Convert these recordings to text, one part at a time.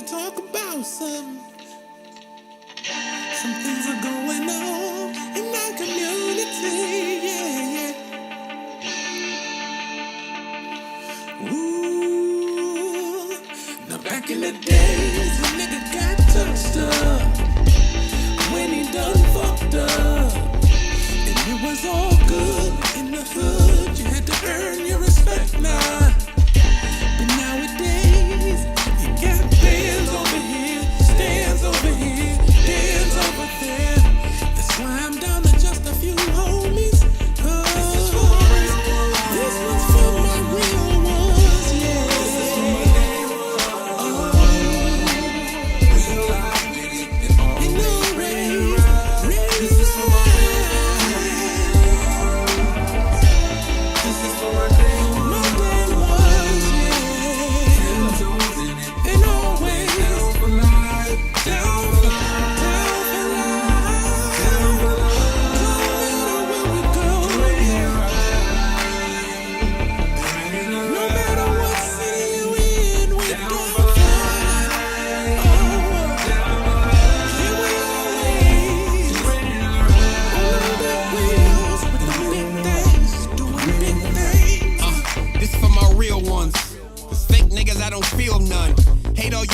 talk about some things are going on in my community, yeah. Ooh, now back in the days, a nigga got touched up when he done fucked up, and it was all good in the hood. You had to earn your respect now. But nowadays, you got bands over here, stands over here, stands over there. That's why I'm down to just a few homies. This one's for my real ones, yeah. This is for my real ones. Real life with it and always raised. This is for my real ones. This is for my day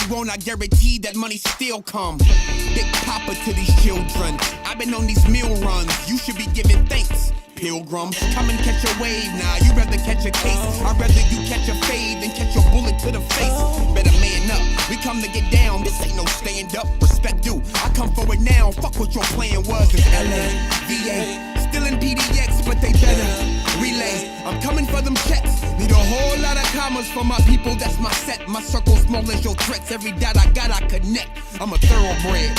ones. I guarantee that money still come. Big papa to these children. I've been on these meal runs. You should be giving thanks, pilgrims. Come and catch a wave now. You'd rather catch a case. I'd rather you catch a fade than catch a bullet to the face. Better man up. We come to get down. This ain't no stand up. Respect due. I come for it now. Fuck what your plan was. It's LA, VA. Still in PDX, but they better relay. I'm coming for them checks. Need a whole lot of commas for my people, that's my set. My circle small as your threats. Every dot I got, I connect. I'm a thoroughbred,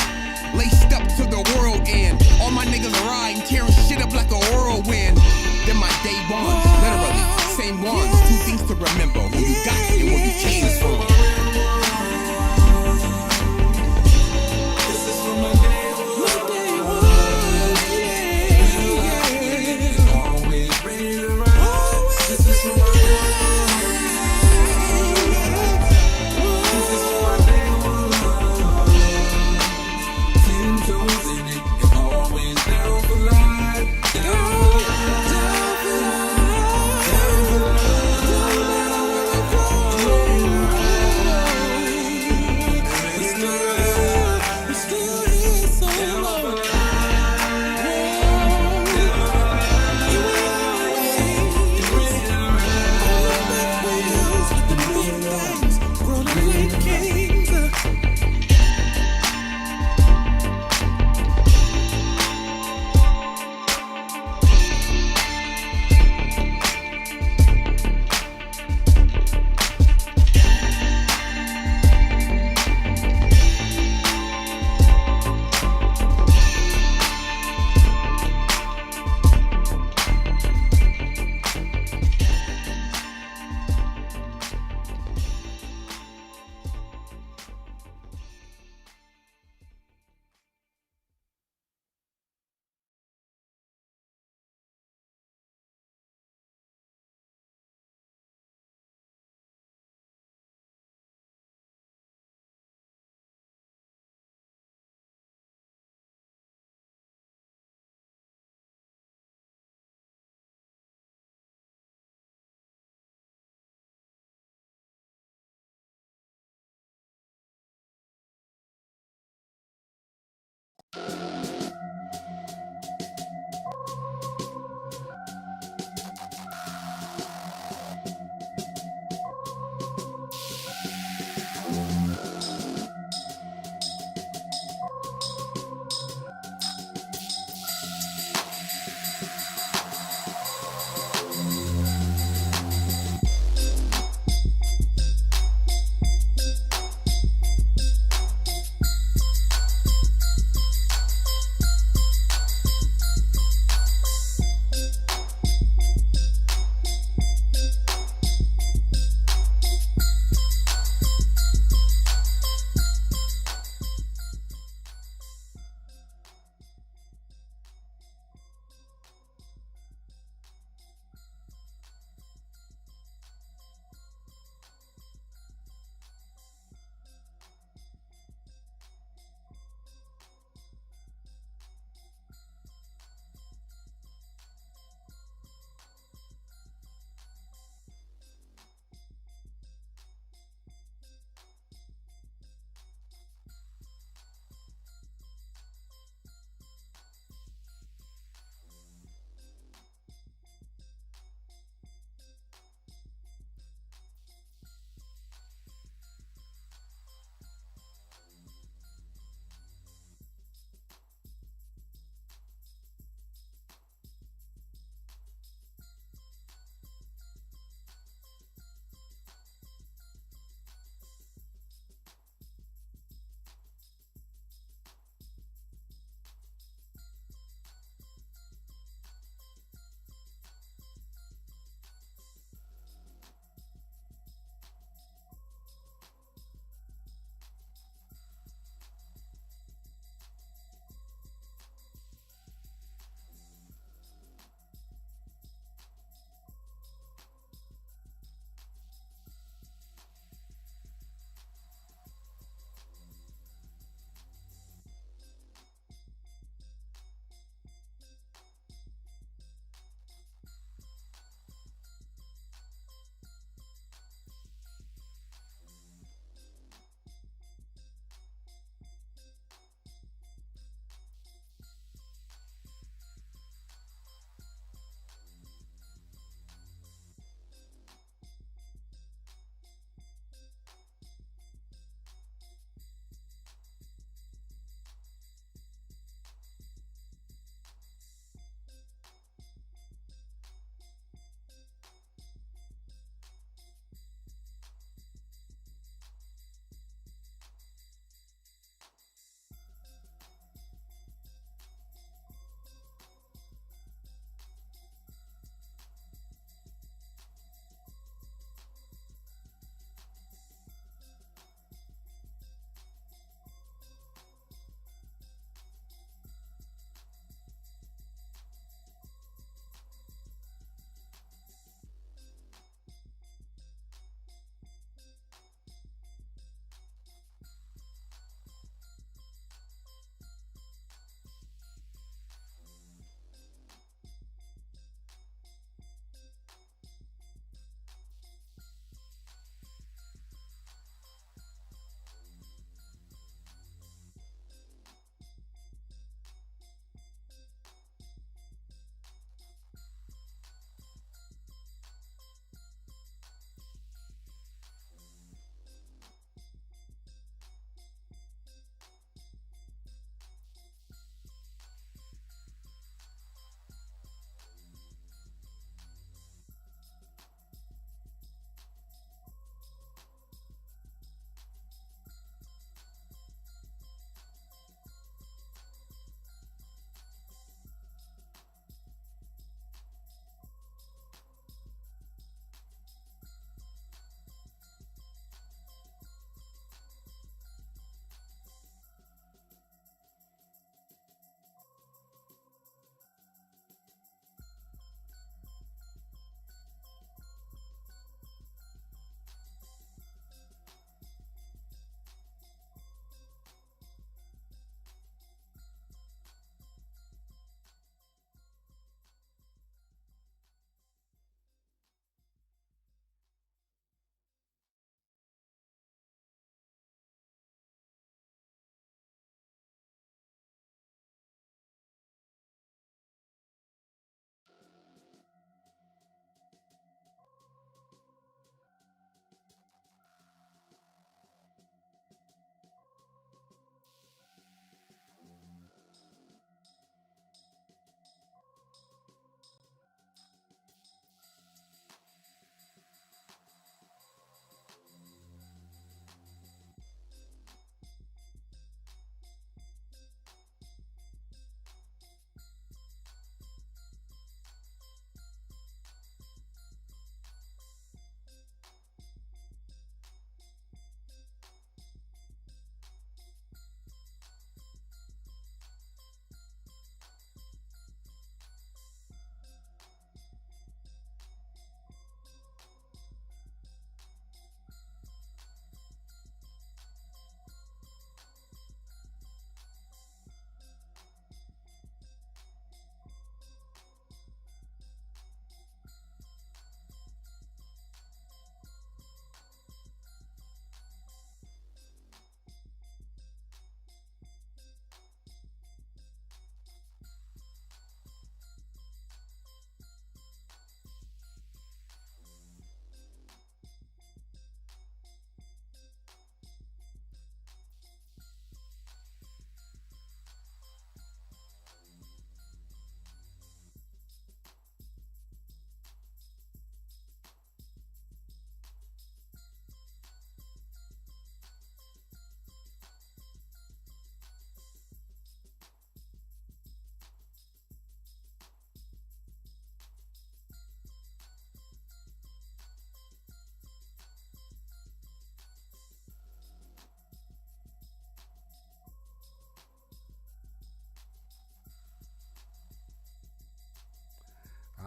laced up to the world end. All my niggas are riding, tearing shit up like a whirlwind. They're my day ones, literally, same ones. Two things to remember, who you got and where you came from.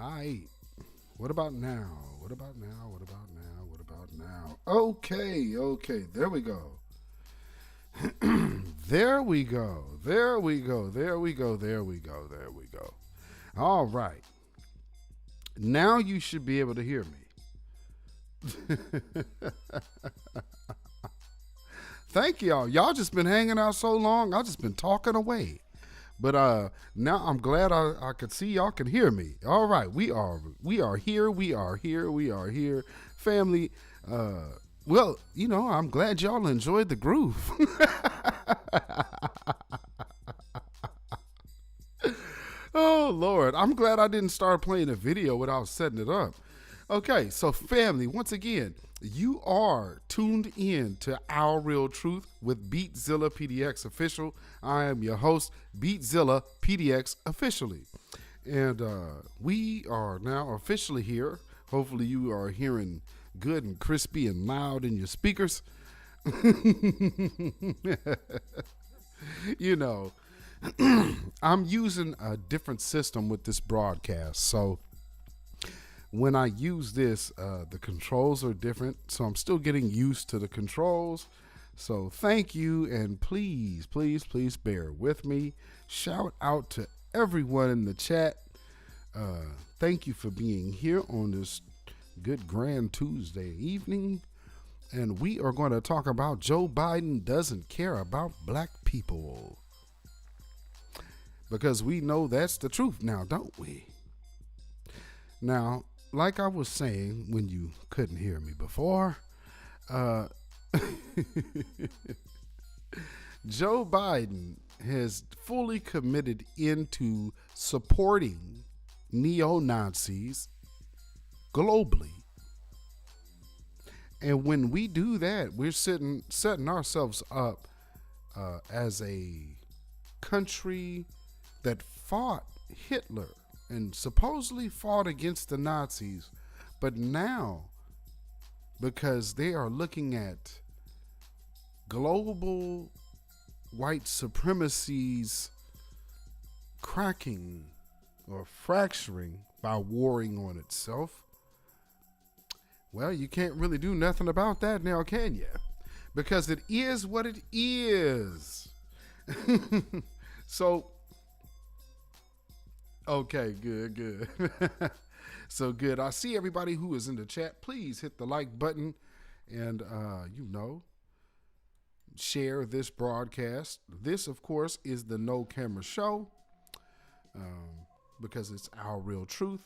right. What about now? What about now? What about now? What about now? Okay. There we go. There we go. There we go. There we go. There we go. There we go. All right. Now you should be able to hear me. Thank y'all. Y'all just been hanging out so long. I just been talking away. But now I'm glad I could see y'all can hear me. All right, we are here. We are here, family. Well, I'm glad y'all enjoyed the groove. Oh Lord, I'm glad I didn't start playing a video without setting it up. Okay, so family, once again, you are tuned in to Our Real Truth with beatzillapdx Official. I am your host, beatzillapdx Officially. And we are now officially here. Hopefully you are hearing good and crispy and loud in your speakers. I'm using a different system with this broadcast. So when I use this, the controls are different, so I'm still getting used to the controls. So thank you, and please bear with me. Shout out to everyone in the chat. Thank you for being here on this good grand Tuesday evening. And we are going to talk about Joe Biden doesn't care about black people. Because we know that's the truth now, don't we? Now, like I was saying when you couldn't hear me before, Joe Biden has fully committed into supporting neo-Nazis globally. And when we do that, we're setting ourselves up as a country that fought Hitler and supposedly fought against the Nazis, but now, because they are looking at global white supremacy's cracking or fracturing by warring on itself, well, you can't really do nothing about that now, can you? Because it is what it is. So, okay, good. So good. I see everybody who is in the chat. Please hit the like button and, share this broadcast. This, of course, is the No Camera Show because it's Our Real Truth.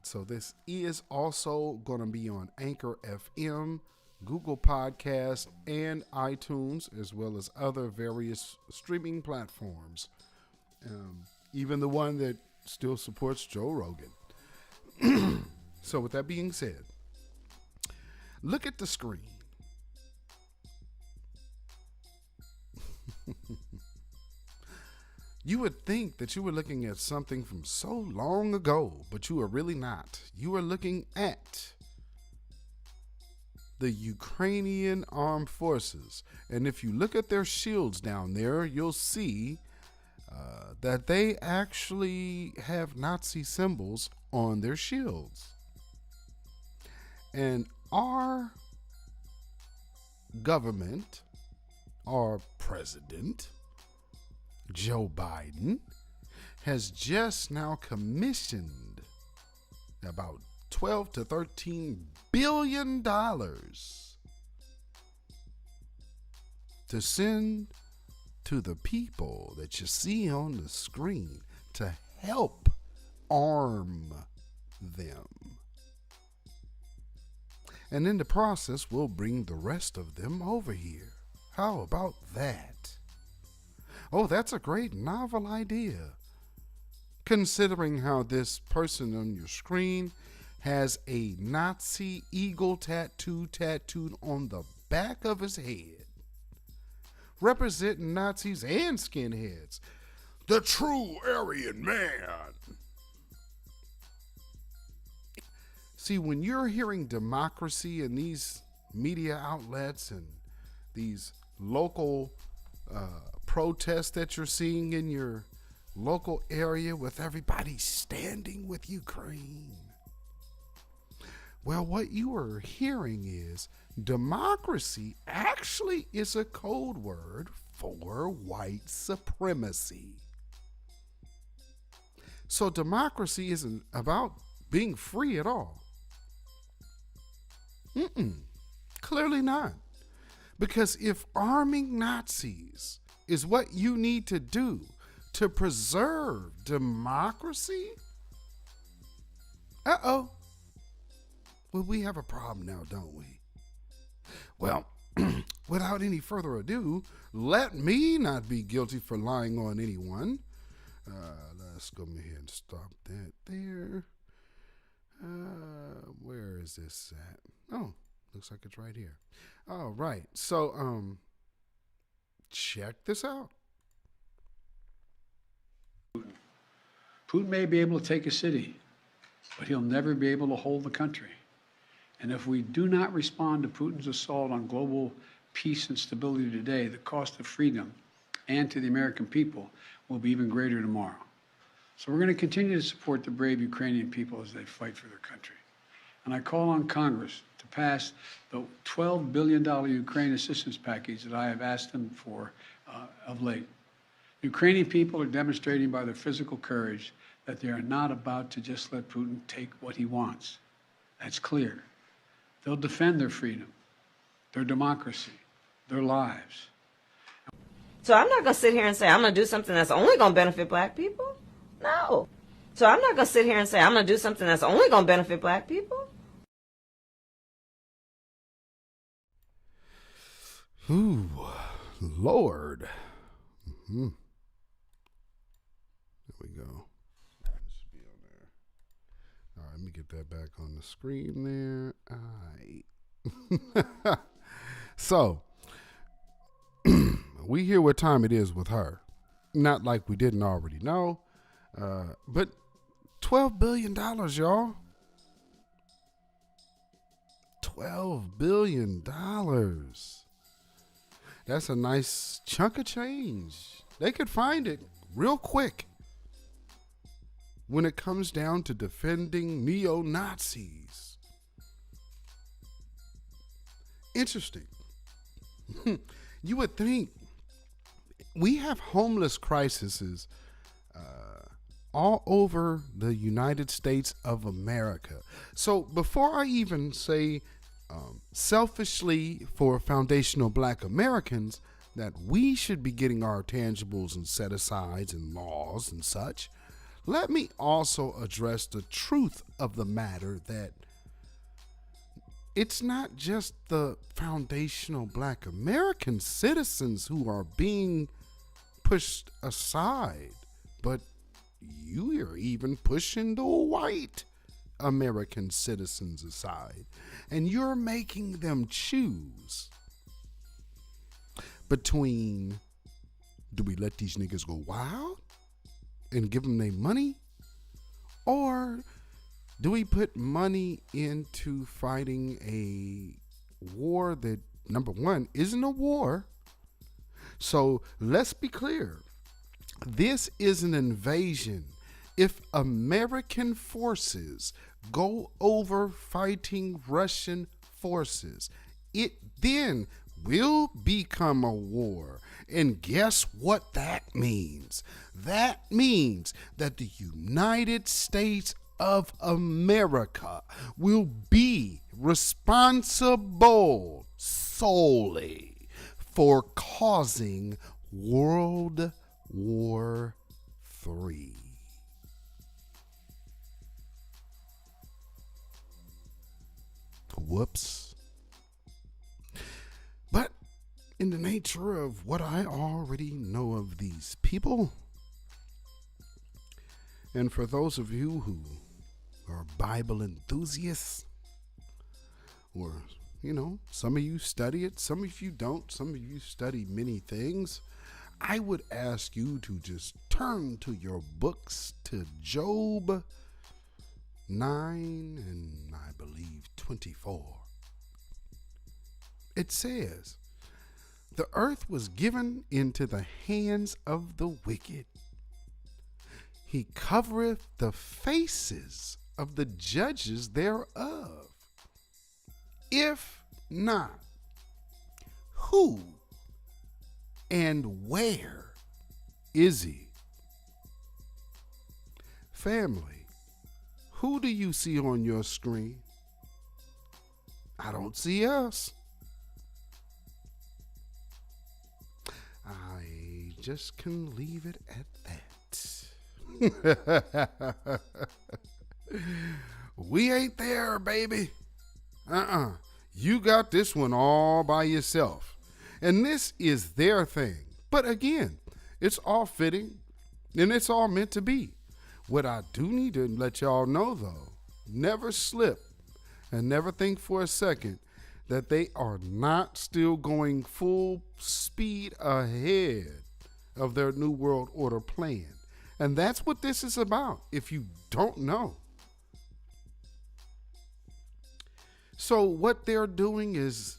So this is also going to be on Anchor FM, Google Podcasts, and iTunes, as well as other various streaming platforms. Even the one that still supports Joe Rogan. So with that being said, look at the screen. You would think that you were looking at something from so long ago, but you are really not. You are looking at the Ukrainian armed forces. And if you look at their shields down there, you'll see that they actually have Nazi symbols on their shields. And our government, our president, Joe Biden, has just now commissioned about $12 to $13 billion to send to the people that you see on the screen to help arm them. And in the process, we'll bring the rest of them over here. How about that? Oh, that's a great novel idea. Considering how this person on your screen has a Nazi eagle tattooed on the back of his head, representing Nazis and skinheads. The true Aryan man. See, when you're hearing democracy in these media outlets and these local protests that you're seeing in your local area with everybody standing with Ukraine. Well, what you are hearing is democracy actually is a code word for white supremacy. So democracy isn't about being free at all. Clearly not. Because if arming Nazis is what you need to do to preserve democracy, well, we have a problem now, don't we? Well, without any further ado, let me not be guilty for lying on anyone. Let's go ahead and stop that there. Where is this at? Oh, looks like it's right here. All right. So, check this out. Putin may be able to take a city, but he'll never be able to hold the country. And if we do not respond to Putin's assault on global peace and stability today, the cost of freedom and to the American people will be even greater tomorrow. So we're going to continue to support the brave Ukrainian people as they fight for their country. And I call on Congress to pass the $12 billion Ukraine assistance package that I have asked them for of late. Ukrainian people are demonstrating by their physical courage that they are not about to just let Putin take what he wants. That's clear. They'll defend their freedom, their democracy, their lives. So I'm not going to sit here and say I'm going to do something that's only going to benefit black people. No. So I'm not going to sit here and say I'm going to do something that's only going to benefit black people. Ooh, Lord. There we go. That should be on there. All right, let me get that back on the screen there. All right. So, we hear what time it is with her. Not like we didn't already know. But $12 billion, y'all. $12 billion. That's a nice chunk of change. They could find it real quick when it comes down to defending neo-Nazis. Interesting. You would think we have homeless crises all over the United States of America. So before I even say selfishly for foundational black Americans that we should be getting our tangibles and set-asides and laws and such, let me also address the truth of the matter that it's not just the foundational black American citizens who are being pushed aside, but you are even pushing the white American citizens aside, and you're making them choose between, do we let these niggas go wild and give them their money, or do we put money into fighting a war that, number one, isn't a war? So let's be clear. This is an invasion. If American forces go over fighting Russian forces, it then will become a war. And guess what that means? That means that the United States of America will be responsible solely for causing World War III. Whoops. But in the nature of what I already know of these people, and for those of you who are Bible enthusiasts, or, you know, some of you study it, some of you don't, some of you study many things, I would ask you to just turn to your books to Job 9 and I believe 24. It says, the earth was given into the hands of the wicked, he covereth the faces of the judges thereof. If not, who and where is he? Family, who do you see on your screen? I don't see us. I just can leave it at that. We ain't there, baby. You got this one all by yourself. And this is their thing. But again, it's all fitting and it's all meant to be. What I do need to let y'all know, though, never slip and never think for a second that they are not still going full speed ahead of their New World Order plan. And that's what this is about, if you don't know. So what they're doing is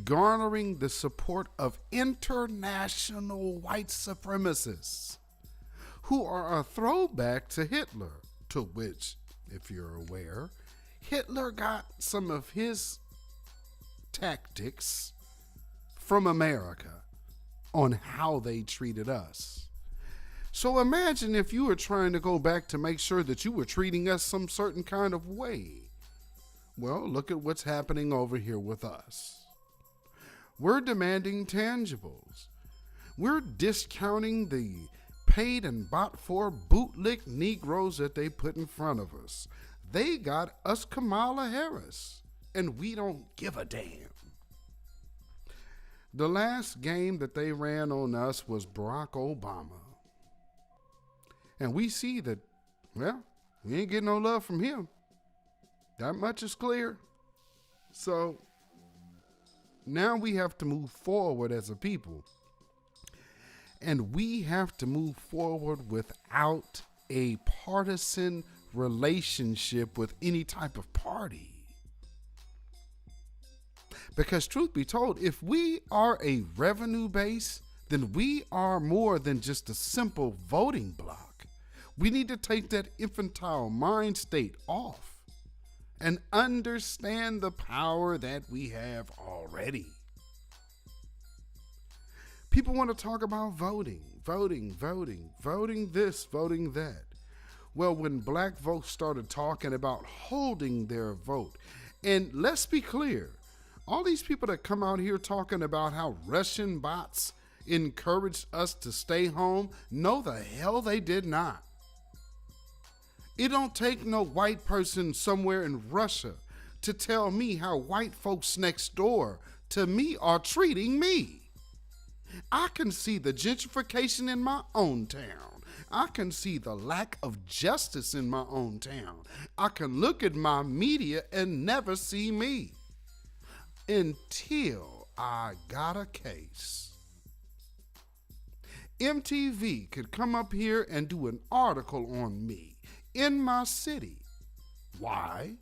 garnering the support of international white supremacists who are a throwback to Hitler, to which, if you're aware, Hitler got some of his tactics from America on how they treated us. So imagine if you were trying to go back to make sure that you were treating us some certain kind of way. Well, look at what's happening over here with us. We're demanding tangibles. We're discounting the paid and bought for bootlick Negroes that they put in front of us. They got us Kamala Harris, and we don't give a damn. The last game that they ran on us was Barack Obama. And we see that, well, we ain't getting no love from him. That much is clear. So now we have to move forward as a people. And we have to move forward without a partisan relationship with any type of party. Because truth be told, if we are a revenue base, then we are more than just a simple voting block. We need to take that infantile mind state off and understand the power that we have already. People want to talk about voting this, voting that. Well, when black folks started talking about holding their vote, and let's be clear, all these people that come out here talking about how Russian bots encouraged us to stay home, no the hell they did not. It don't take no white person somewhere in Russia to tell me how white folks next door to me are treating me. I can see the gentrification in my own town. I can see the lack of justice in my own town. I can look at my media and never see me until I got a case. MTV could come up here and do an article on me in my city. Why?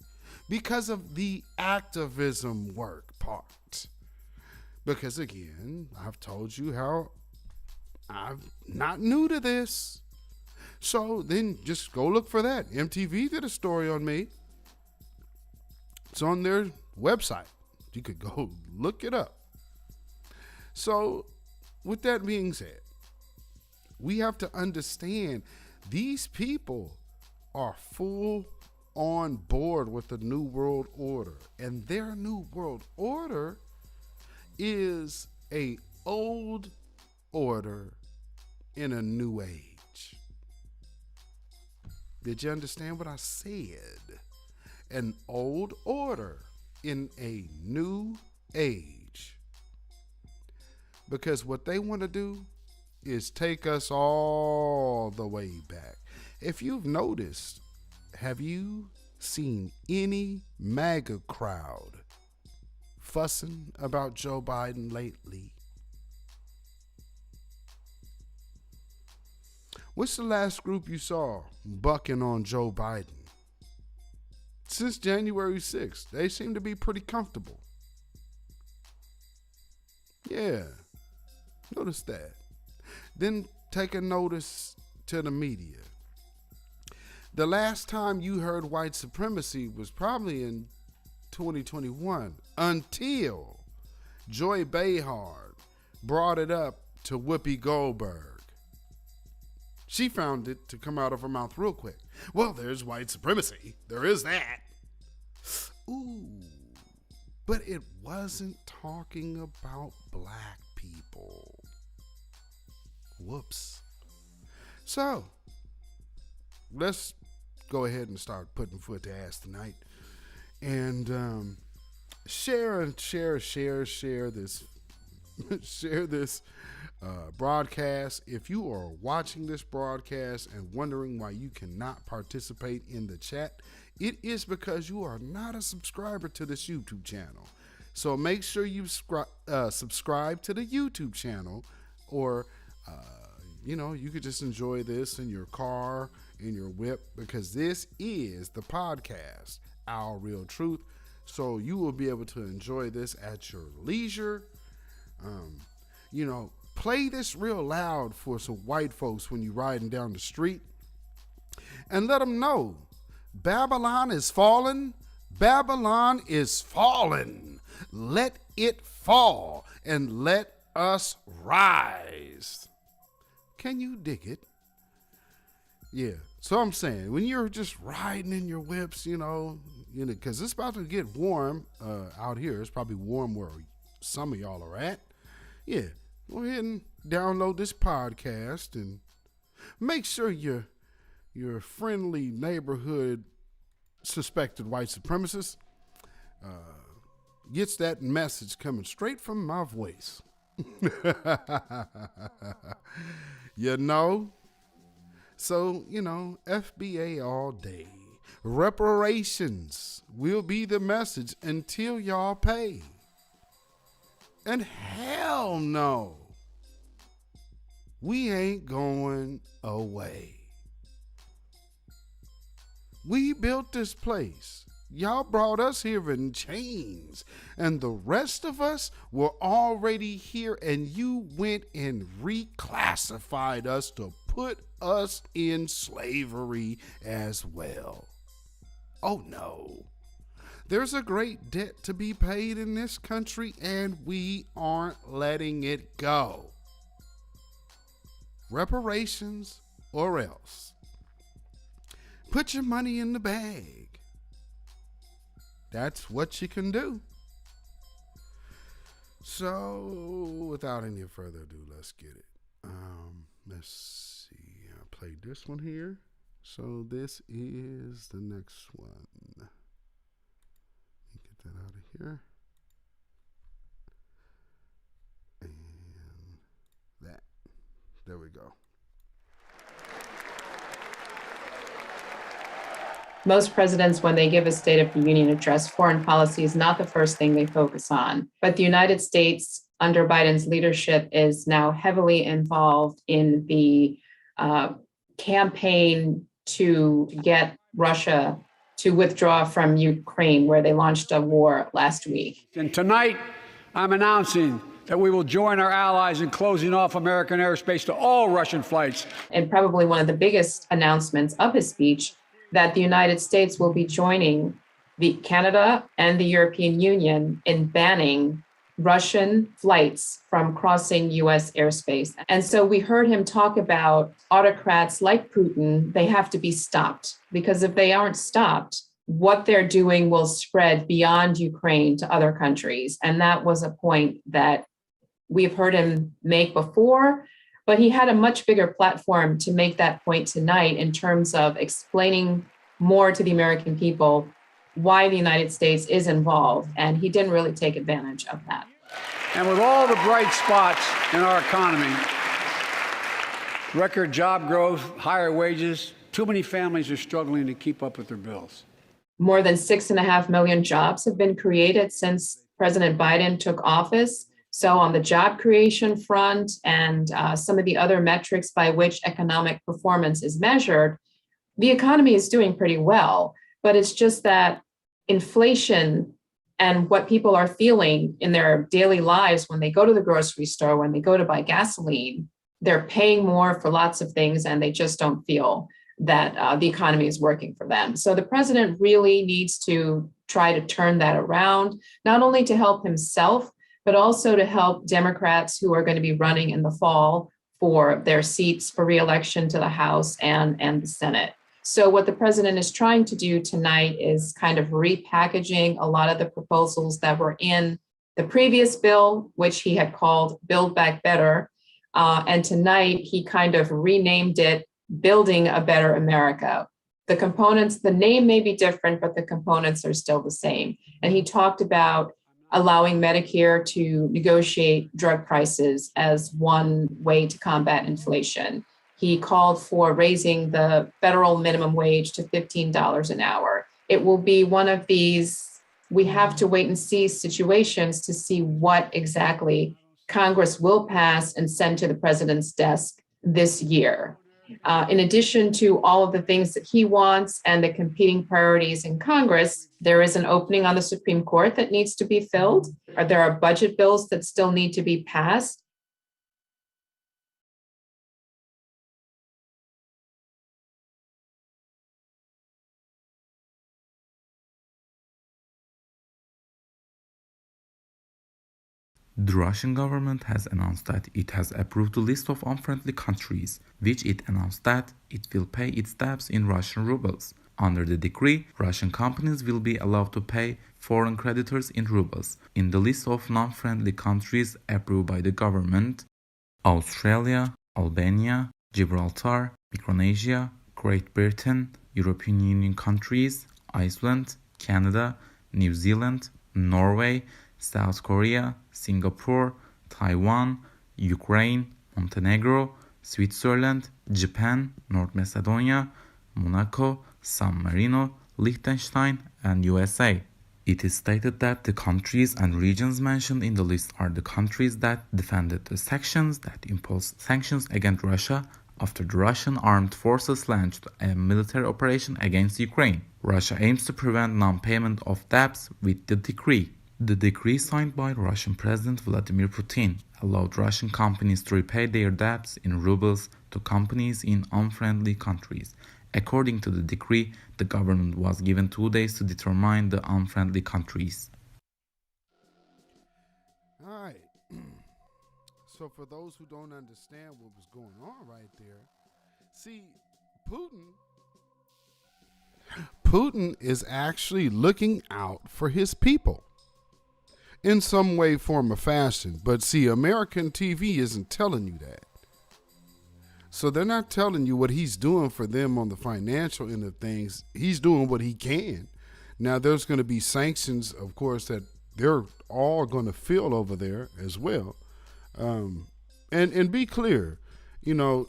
Because of the activism work part. Because again, I've told you how I'm not new to this. So then just go look for that. MTV did a story on me. It's on their website. You could go look it up. So with that being said, we have to understand these people are full on board with the New World Order. And their New World Order is a old order in a new age. Did you understand what I said? An old order in a new age. Because what they want to do is take us all the way back. If you've noticed, have you seen any MAGA crowd fussing about Joe Biden lately? What's the last group you saw bucking on Joe Biden? Since January 6th, they seem to be pretty comfortable. Yeah, notice that. Then take a notice to the media. The last time you heard white supremacy was probably in 2021 until Joy Behar brought it up to Whoopi Goldberg. She found it to come out of her mouth real quick. Well, there's white supremacy. There is that. Ooh. But it wasn't talking about black people. Whoops. So, let's go ahead and start putting foot to ass tonight. And share this share this broadcast. If you are watching this broadcast and wondering why you cannot participate in the chat, it is because you are not a subscriber to this YouTube channel. So make sure you subscribe to the YouTube channel, or you could just enjoy this in your car, in your whip, because this is the podcast, Our Real Truth. So you will be able to enjoy this at your leisure. Play this real loud for some white folks when you're riding down the street, and let them know Babylon is fallen. Babylon is fallen. Let it fall and let us rise. Can you dig it? Yeah. So I'm saying, when you're just riding in your whips, because it's about to get warm out here. It's probably warm where some of y'all are at. Yeah. Go ahead and download this podcast and make sure your friendly neighborhood suspected white supremacist gets that message coming straight from my voice. So, FBA all day. Reparations will be the message until y'all pay. And hell no, we ain't going away. We built this place. Y'all brought us here in chains, and the rest of us were already here, and you went and reclassified us to put us in slavery as well. Oh no. There's a great debt to be paid in this country, and we aren't letting it go. Reparations or else. Put your money in the bag. That's what you can do. So, without any further ado, let's get it. Let's see. I played this one here. So this is the next one. Get that out of here. And that. There we go. Most presidents, when they give a State of the Union address, foreign policy is not the first thing they focus on. But the United States, under Biden's leadership, is now heavily involved in the campaign to get Russia to withdraw from Ukraine, where they launched a war last week. And tonight, I'm announcing that we will join our allies in closing off American airspace to all Russian flights. And probably one of the biggest announcements of his speech, that the United States will be joining Canada and the European Union in banning Russian flights from crossing U.S. airspace. And so we heard him talk about autocrats like Putin. They have to be stopped, because if they aren't stopped, what they're doing will spread beyond Ukraine to other countries. And that was a point that we've heard him make before, but he had a much bigger platform to make that point tonight in terms of explaining more to the American people why the United States is involved, and he didn't really take advantage of that. And with all the bright spots in our economy, record job growth, higher wages, too many families are struggling to keep up with their bills. More than 6.5 million jobs have been created since President Biden took office. So on the job creation front and some of the other metrics by which economic performance is measured, the economy is doing pretty well. But it's just that inflation and what people are feeling in their daily lives when they go to the grocery store, when they go to buy gasoline, they're paying more for lots of things and they just don't feel that the economy is working for them. So the president really needs to try to turn that around, not only to help himself, but also to help Democrats who are going to be running in the fall for their seats for reelection to the House and the Senate. So what the president is trying to do tonight is kind of repackaging a lot of the proposals that were in the previous bill, which he had called Build Back Better. And tonight he kind of renamed it Building a Better America. The components, the name may be different, but the components are still the same. And he talked about allowing Medicare to negotiate drug prices as one way to combat inflation. He called for raising the federal minimum wage to $15 an hour. It will be one of these, we have to wait and see situations to see what exactly Congress will pass and send to the president's desk this year. In addition to all of the things that he wants and the competing priorities in Congress, there is an opening on the Supreme Court that needs to be filled. There are budget bills that still need to be passed. The Russian government has announced that it has approved a list of unfriendly countries, which it announced that it will pay its debts in Russian rubles. Under the decree, Russian companies will be allowed to pay foreign creditors in rubles. In the list of non-friendly countries approved by the government, Australia, Albania, Gibraltar, Micronesia, Great Britain, European Union countries, Iceland, Canada, New Zealand, Norway, South Korea, Singapore, Taiwan, Ukraine, Montenegro, Switzerland, Japan, North Macedonia, Monaco, San Marino, Liechtenstein, and USA. It is stated that the countries and regions mentioned in the list are the countries that defended the sections that imposed sanctions against Russia after the Russian armed forces launched a military operation against Ukraine. Russia aims to prevent non-payment of debts with the decree. The decree signed by Russian President Vladimir Putin allowed Russian companies to repay their debts in rubles to companies in unfriendly countries. According to the decree, the government was given 2 days to determine the unfriendly countries. All right. So for those who don't understand what was going on right there, see, Putin is actually looking out for his people in some way, form, or fashion. But see, American TV isn't telling you that. So they're not telling you what he's doing for them on the financial end of things. He's doing what he can. Now, there's going to be sanctions, of course, that they're all going to feel over there as well. And be clear, you know,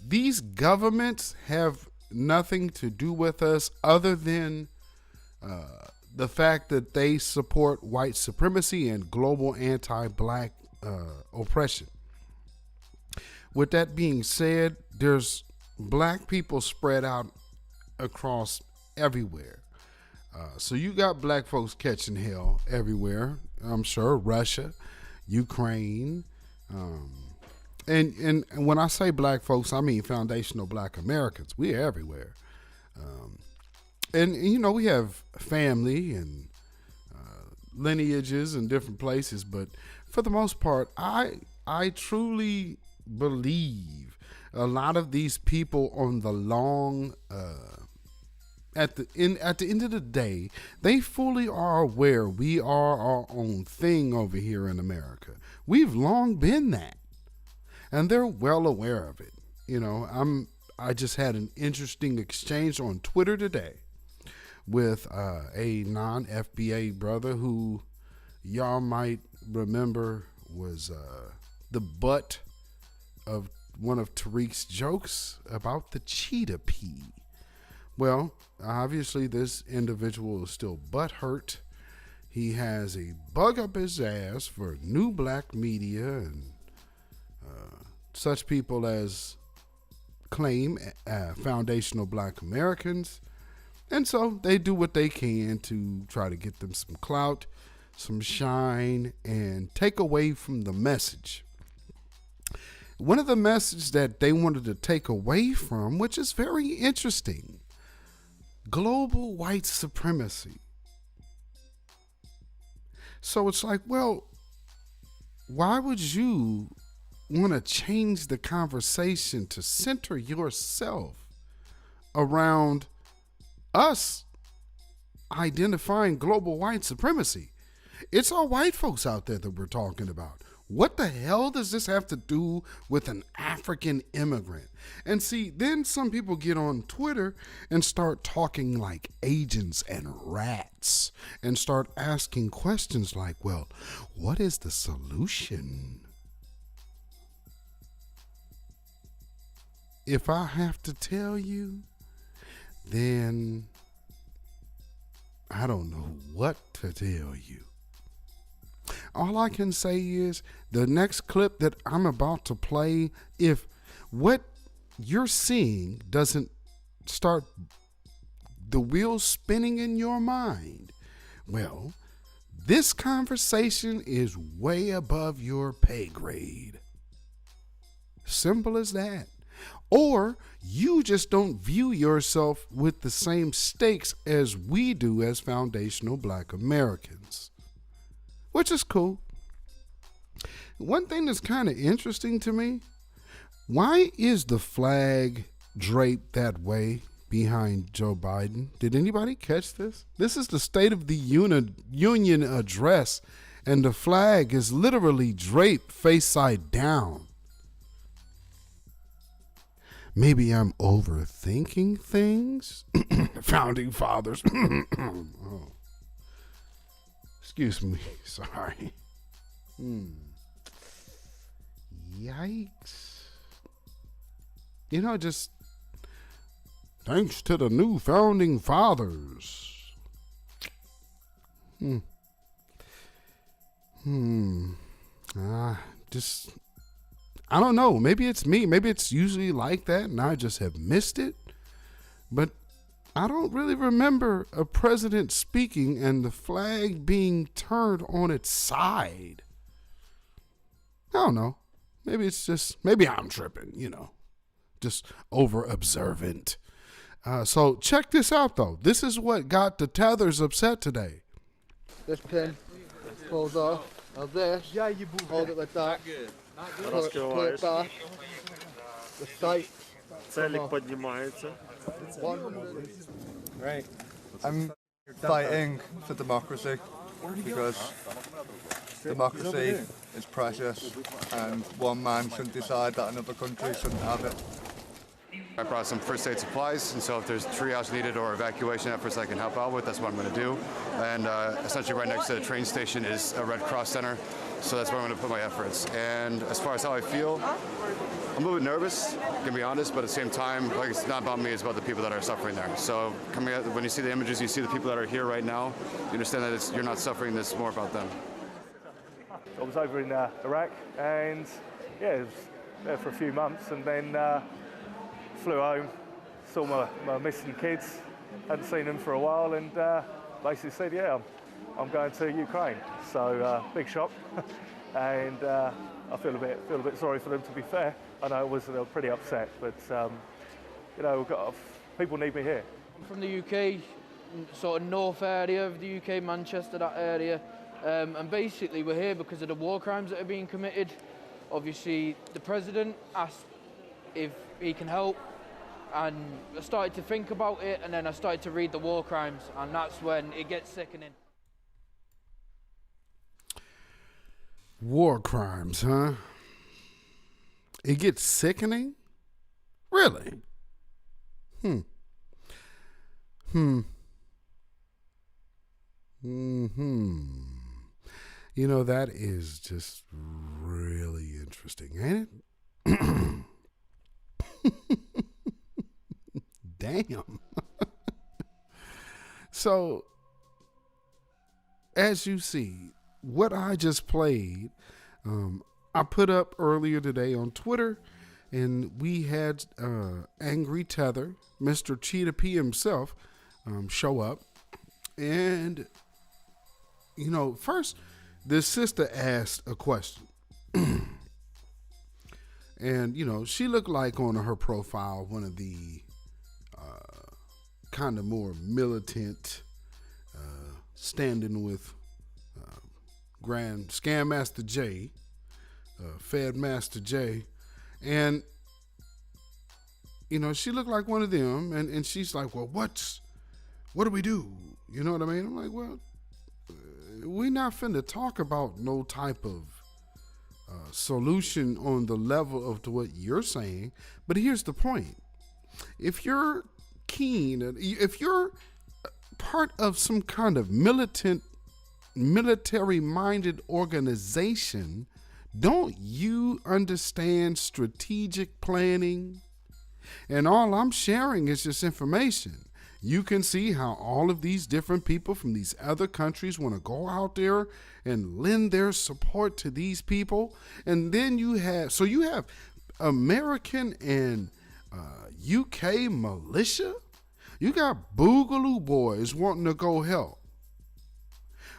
these governments have nothing to do with us other than the fact that they support white supremacy and global anti-black oppression. With that being said, there's black people spread out across everywhere. So you got black folks catching hell everywhere. I'm sure Russia, Ukraine, and when I say black folks, I mean foundational black Americans. We're everywhere. And you know, we have family and lineages in different places, but for the most part, I truly believe a lot of these people on the long at the end of the day, they fully are aware we are our own thing over here in America. We've long been that, and they're well aware of it. You know, I just had an interesting exchange on Twitter today with a non-FBA brother who y'all might remember was the butt of one of Tariq's jokes about the cheetah pea. Well, obviously this individual is still butthurt. He has a bug up his ass for new black media and such people as claim foundational black Americans. And so they do what they can to try to get them some clout, some shine, and take away from the message. one of the messages that they wanted to take away from, which is very interesting, global white supremacy. So it's like, well, why would you want to change the conversation to center yourself around us identifying global white supremacy? It's all white folks out there that we're talking about. What the hell does this have to do with an African immigrant? And see, then some people get on Twitter and start talking like agents and rats and start asking questions like, well, what is the solution? If I have to tell you, then I don't know what to tell you. All I can say is the next clip that I'm about to play, if what you're seeing doesn't start the wheels spinning in your mind, well, this conversation is way above your pay grade. Simple as that. Or you just don't view yourself with the same stakes as we do as foundational Black Americans, which is cool. One thing that's kind of interesting to me, why is the flag draped that way behind Joe Biden? Did anybody catch this? This is the State of the Union address, and the flag is literally draped face side down. Maybe I'm overthinking things. Founding fathers. Oh. Excuse me. Sorry. Yikes. You know, just thanks to the new founding fathers. Just, I don't know. Maybe it's me. Maybe it's usually like that and I just have missed it. But I don't really remember a president speaking and the flag being turned on its side. I don't know. Maybe it's just, maybe I'm tripping, just over observant. So check this out, though. This is what got the tethers upset today. This pin pulls off of this, hold it like that, pull it back, the sight. Целик поднимается. Right. I'm fighting for democracy because democracy is precious and one man shouldn't decide that another country shouldn't have it. I brought some first aid supplies, and so if there's triage needed or evacuation efforts I can help out with, that's what I'm going to do. And essentially right next to the train station is a Red Cross center, so that's where I'm going to put my efforts. And as far as how I feel, I'm a little bit nervous, to be honest, but at the same time, like, it's not about me, it's about the people that are suffering there. So coming out, when you see the images, you see the people that are here right now, you understand that you're not suffering, this is more about them. I was over in Iraq and I was there for a few months and then flew home, saw my missing kids, hadn't seen them for a while and basically said, I'm going to Ukraine. So big shock and I feel a bit sorry for them, to be fair. I know they were pretty upset, but people need me here. I'm from the UK, sort of north area of the UK, Manchester, that area. And basically we're here because of the war crimes that are being committed. Obviously the president asked if he can help, and I started to think about it, and then I started to read the war crimes, and that's when it gets sickening. War crimes, huh? It gets sickening? Really? That is just really interesting, ain't it? Damn. So, as you see, what I just played, I put up earlier today on Twitter, and we had Angry Tether, Mr. Cheetah P himself, show up. And, first, this sister asked a question. And, you know, she looked like on her profile one of the kind of more militant, standing with Grand Scam Master J, Fed Master J. And, you know, she looked like one of them. And she's like, well, what do we do? You know what I mean? I'm like, well, we're not finna talk about no type of solution on the level of to what you're saying. But here's the point. If you're keen, if you're part of some kind of military-minded organization, don't you understand strategic planning? And all I'm sharing is just information. You can see how all of these different people from these other countries want to go out there and lend their support to these people. And then you have American and UK militia. You got Boogaloo boys wanting to go help.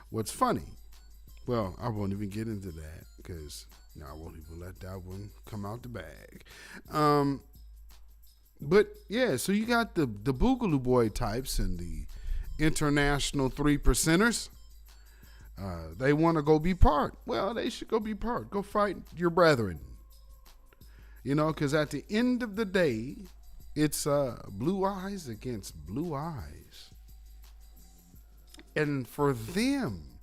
What's funny? Well, I won't even get into that because I won't even let that one come out the bag. But yeah, so you got the Boogaloo boy types and the international 3%ers. They want to go be part. Well, they should go be part. Go fight your brethren. You know, because at the end of the day, it's blue eyes against blue eyes. And for them,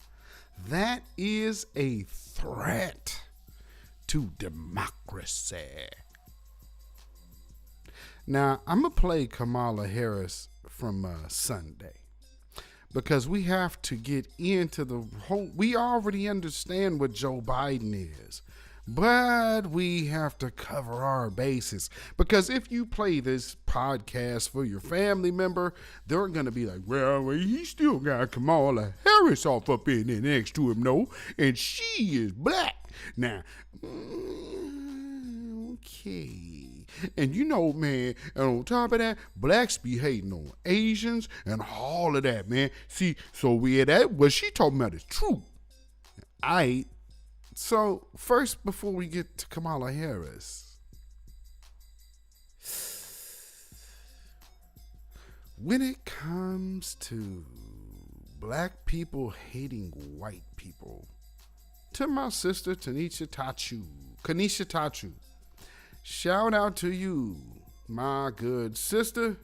that is a threat to democracy. Now, I'm going to play Kamala Harris from Sunday because we have to get into the whole. We already understand what Joe Biden is, but we have to cover our bases because if you play this podcast for your family member, they're going to be like, well, he still got Kamala Harris off up in there next to him, no, and she is black. Now, okay. And you know, man, and on top of that, blacks be hating on Asians and all of that, man. See, so what she talking about is true. So first, before we get to Kamala Harris, when it comes to black people hating white people, to my sister Kanisha Tachu, shout out to you, my good sister.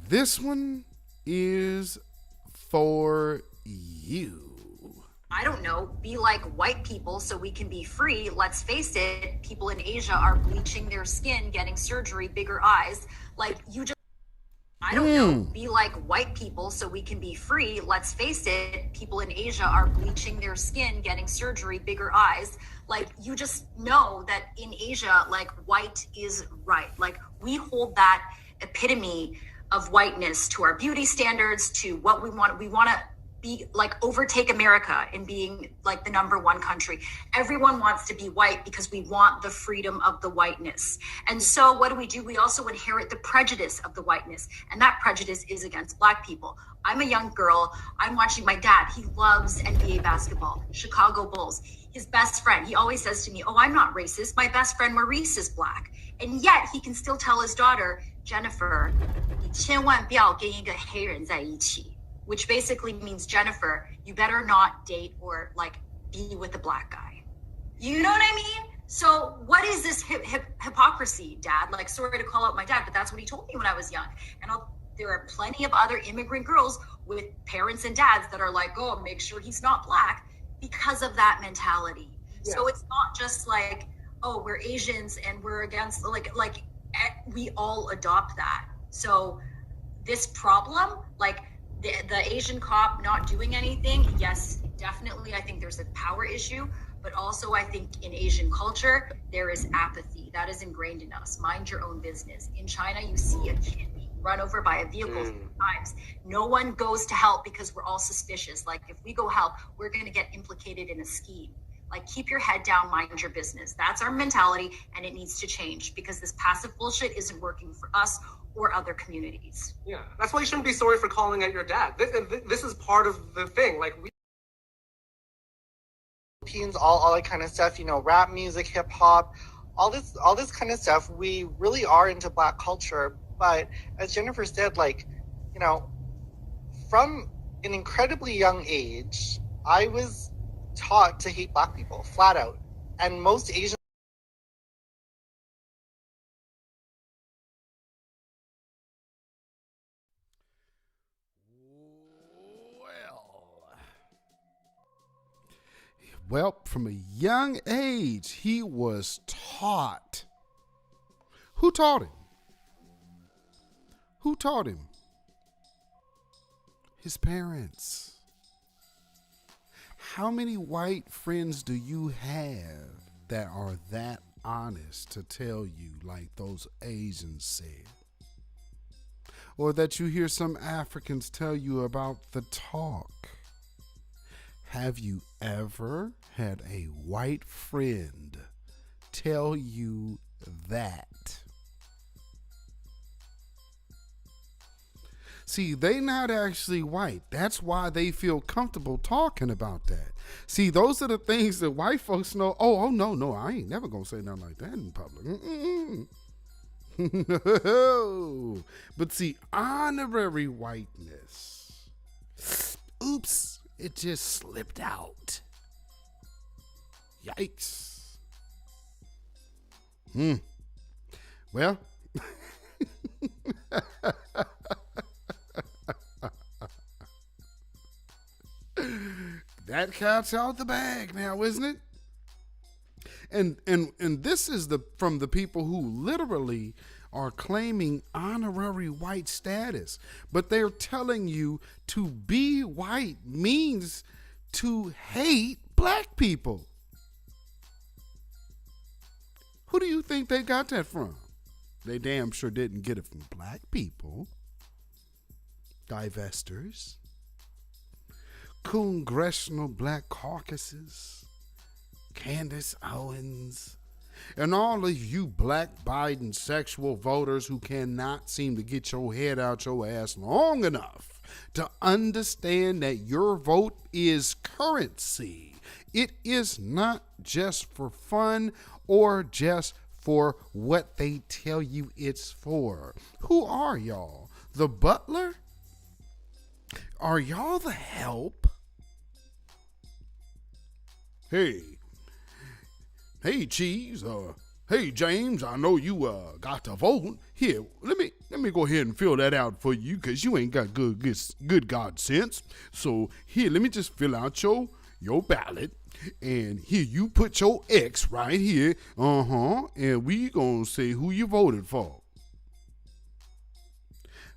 This one is for you. I don't know, be like white people so we can be free. Let's face it, people in Asia are bleaching their skin, getting surgery, bigger eyes. Like you just, I don't know, be like white people so we can be free. Let's face it, people in Asia are bleaching their skin, getting surgery, bigger eyes. Like you just know that in Asia, like white is right. Like we hold that epitome of whiteness to our beauty standards, to what we want. We want to be like overtake America in being like the #1 country. Everyone wants to be white because we want the freedom of the whiteness. And so what do? We also inherit the prejudice of the whiteness. And that prejudice is against black people. I'm a young girl. I'm watching my dad. He loves NBA basketball, Chicago Bulls. His best friend, he always says to me, oh, I'm not racist. My best friend Maurice is black. And yet he can still tell his daughter, Jennifer, 你千万不要跟一个黑人在一起. Which basically means, Jennifer, you better not date or like be with a black guy. You know what I mean? So what is this hypocrisy, Dad? Like, sorry to call out my dad, but that's what he told me when I was young. And there are plenty of other immigrant girls with parents and dads that are like, oh, make sure he's not black because of that mentality. Yeah. So it's not just like, oh, we're Asians and we're against, like we all adopt that. So this problem, like, the Asian cop not doing anything, yes, definitely, I think there's a power issue, but also I think in Asian culture, there is apathy. That is ingrained in us. Mind your own business. In China, you see a kid being run over by a vehicle times. No one goes to help because we're all suspicious. Like, if we go help, we're going to get implicated in a scheme. Like, keep your head down, mind your business. That's our mentality, and it needs to change because this passive bullshit isn't working for us or other communities. Yeah, that's why you shouldn't be sorry for calling out your dad. This is part of the thing. Like, we teens, all that kind of stuff, you know, rap music, hip hop, all this kind of stuff. We really are into Black culture, but as Jennifer said, like, you know, from an incredibly young age, I was taught to hate Black people flat out, and most Asian. Well, from a young age, he was taught. Who taught him? Who taught him? His parents. How many white friends do you have that are that honest to tell you like those Asians said? Or that you hear some Africans tell you about the talk? Have you ever had a white friend tell you that? See, they not actually white. That's why they feel comfortable talking about that. See, those are the things that white folks know. Oh, no, I ain't never gonna say nothing like that in public. No. But see, honorary whiteness. Oops. It just slipped out. Yikes. Well, that cat's out the bag now, isn't it? And this is from the people who literally are claiming honorary white status, but they're telling you to be white means to hate Black people. Who do you think they got that from? They damn sure didn't get it from Black people. Divestors, congressional Black caucuses, Candace Owens, and all of you Black Biden sexual voters who cannot seem to get your head out your ass long enough to understand that your vote is currency. It is not just for fun or just for what they tell you it's for. Who are y'all? The butler? Are y'all the help? Hey, Cheese, hey, James, I know you got to vote. Here, let me go ahead and fill that out for you because you ain't got good God sense. So here, let me just fill out your ballot. And here, you put your X right here. And we gonna say who you voted for.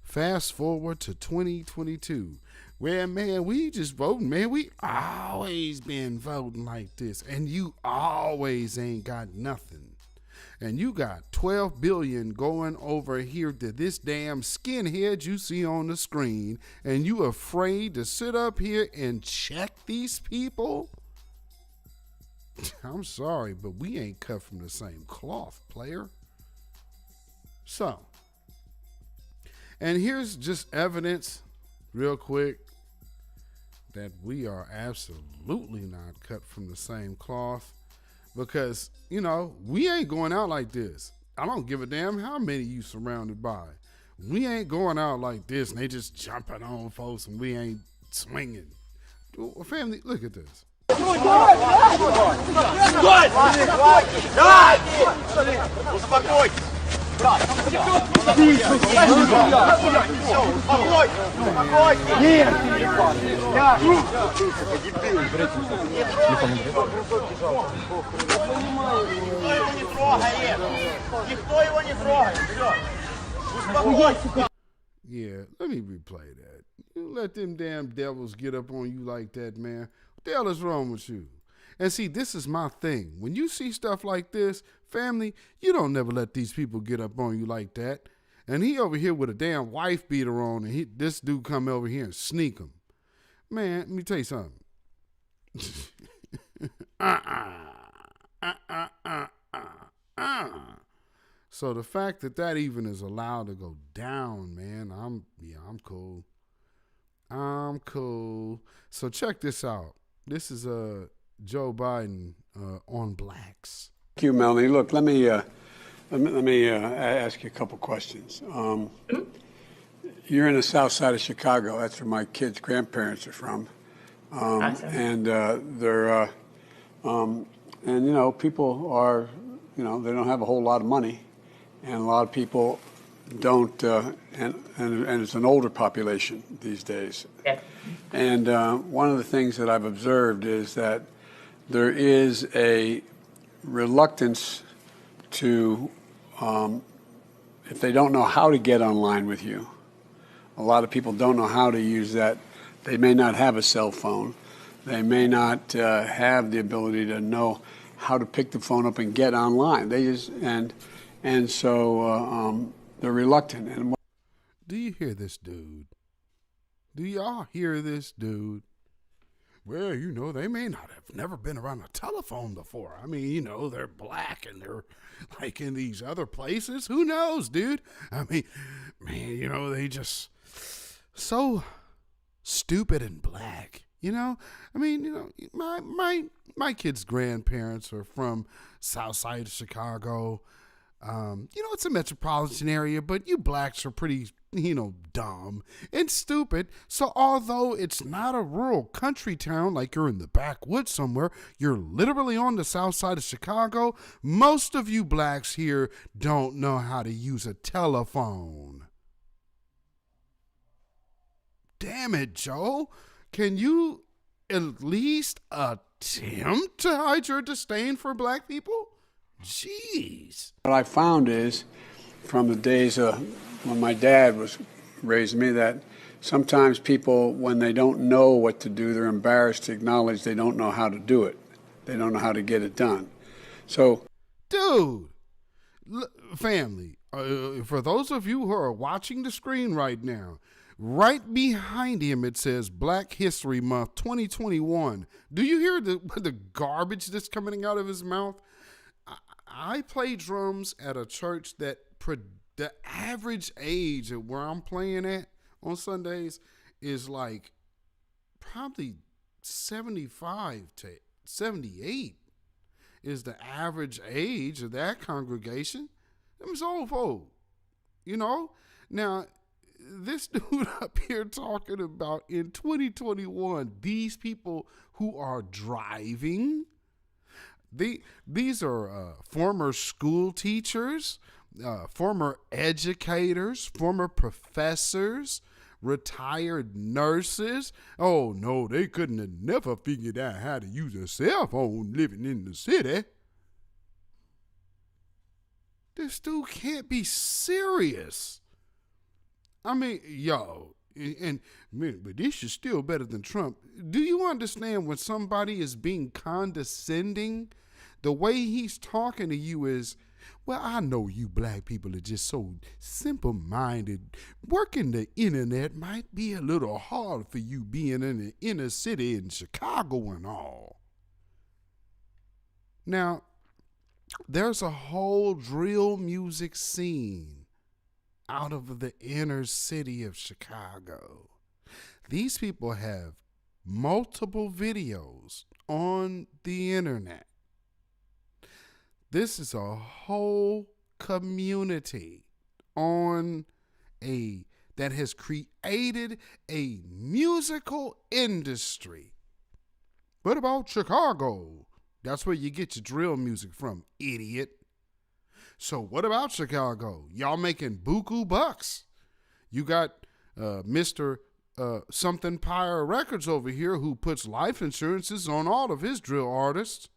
Fast forward to 2022. Well, man, we just voting, man. We always been voting like this. And you always ain't got nothing. And you got 12 billion going over here to this damn skinhead you see on the screen. And you afraid to sit up here and check these people? I'm sorry, but we ain't cut from the same cloth, player. So, and here's just evidence, real quick, that we are absolutely not cut from the same cloth because, you know, we ain't going out like this. I don't give a damn how many you surrounded by. We ain't going out like this and they just jumping on folks and we ain't swinging. Family, look at this. Yeah, let me replay that. You let them damn devils get up on you like that, man. What the hell is wrong with you? And see, this is my thing. When you see stuff like this, family, you don't never let these people get up on you like that. And he over here with a damn wife beater on, and this dude come over here and sneak him. Man, let me tell you something. So the fact that even is allowed to go down, man, I'm cool. I'm cool. So check this out. This is Joe Biden on blacks. Thank you, Melanie. Look, let me ask you a couple questions. You're in the south side of Chicago. That's where my kids' grandparents are from. Awesome. And they're, and you know, people are, you know, they don't have a whole lot of money, and a lot of people don't, and it's an older population these days. Yeah. And one of the things that I've observed is that there is a reluctance to, if they don't know how to get online with you. A lot of people don't know how to use that. They may not have a cell phone. They may not have the ability to know how to pick the phone up and get online. They just and so they're reluctant. And do you hear this, dude? Do y'all hear this, dude? Well, you know, they may not have never been around a telephone before. I mean, you know, they're black and they're like in these other places. Who knows, dude? I mean, man, you know, they just so stupid and black, you know? I mean, you know, my kids' grandparents are from south side of Chicago. You know, it's a metropolitan area, but you blacks are pretty, you know, dumb and stupid. So although it's not a rural country town like you're in the backwoods somewhere, you're literally on the south side of Chicago. Most of you blacks here don't know how to use a telephone. Damn it, Joe. Can you at least attempt to hide your disdain for black people? Jeez. what I found is, from the days when my dad was raising me, that sometimes people, when they don't know what to do, they're embarrassed to acknowledge they don't know how to do it. They don't know how to get it done. So, dude, family, for those of you who are watching the screen right now, right behind him it says Black History Month 2021. Do you hear the garbage that's coming out of his mouth? I play drums at a church that the average age of where I'm playing at on Sundays is like probably 75 to 78 is the average age of that congregation. Them old folk, you know? Now, this dude up here talking about in 2021, these people who are driving, these are former school teachers, former educators, former professors, retired nurses. Oh, no, they couldn't have never figured out how to use a cell phone living in the city. This dude can't be serious. I mean, yo, but this is still better than Trump. Do you understand when somebody is being condescending? The way he's talking to you is, well, I know you black people are just so simple-minded. Working the internet might be a little hard for you being in the inner city in Chicago and all. Now, there's a whole drill music scene out of the inner city of Chicago. These people have multiple videos on the internet. This is a whole community that has created a musical industry. What about Chicago? That's where you get your drill music from, idiot. So what about Chicago? Y'all making buku bucks. You got Mr. Something Pyre Records over here who puts life insurances on all of his drill artists.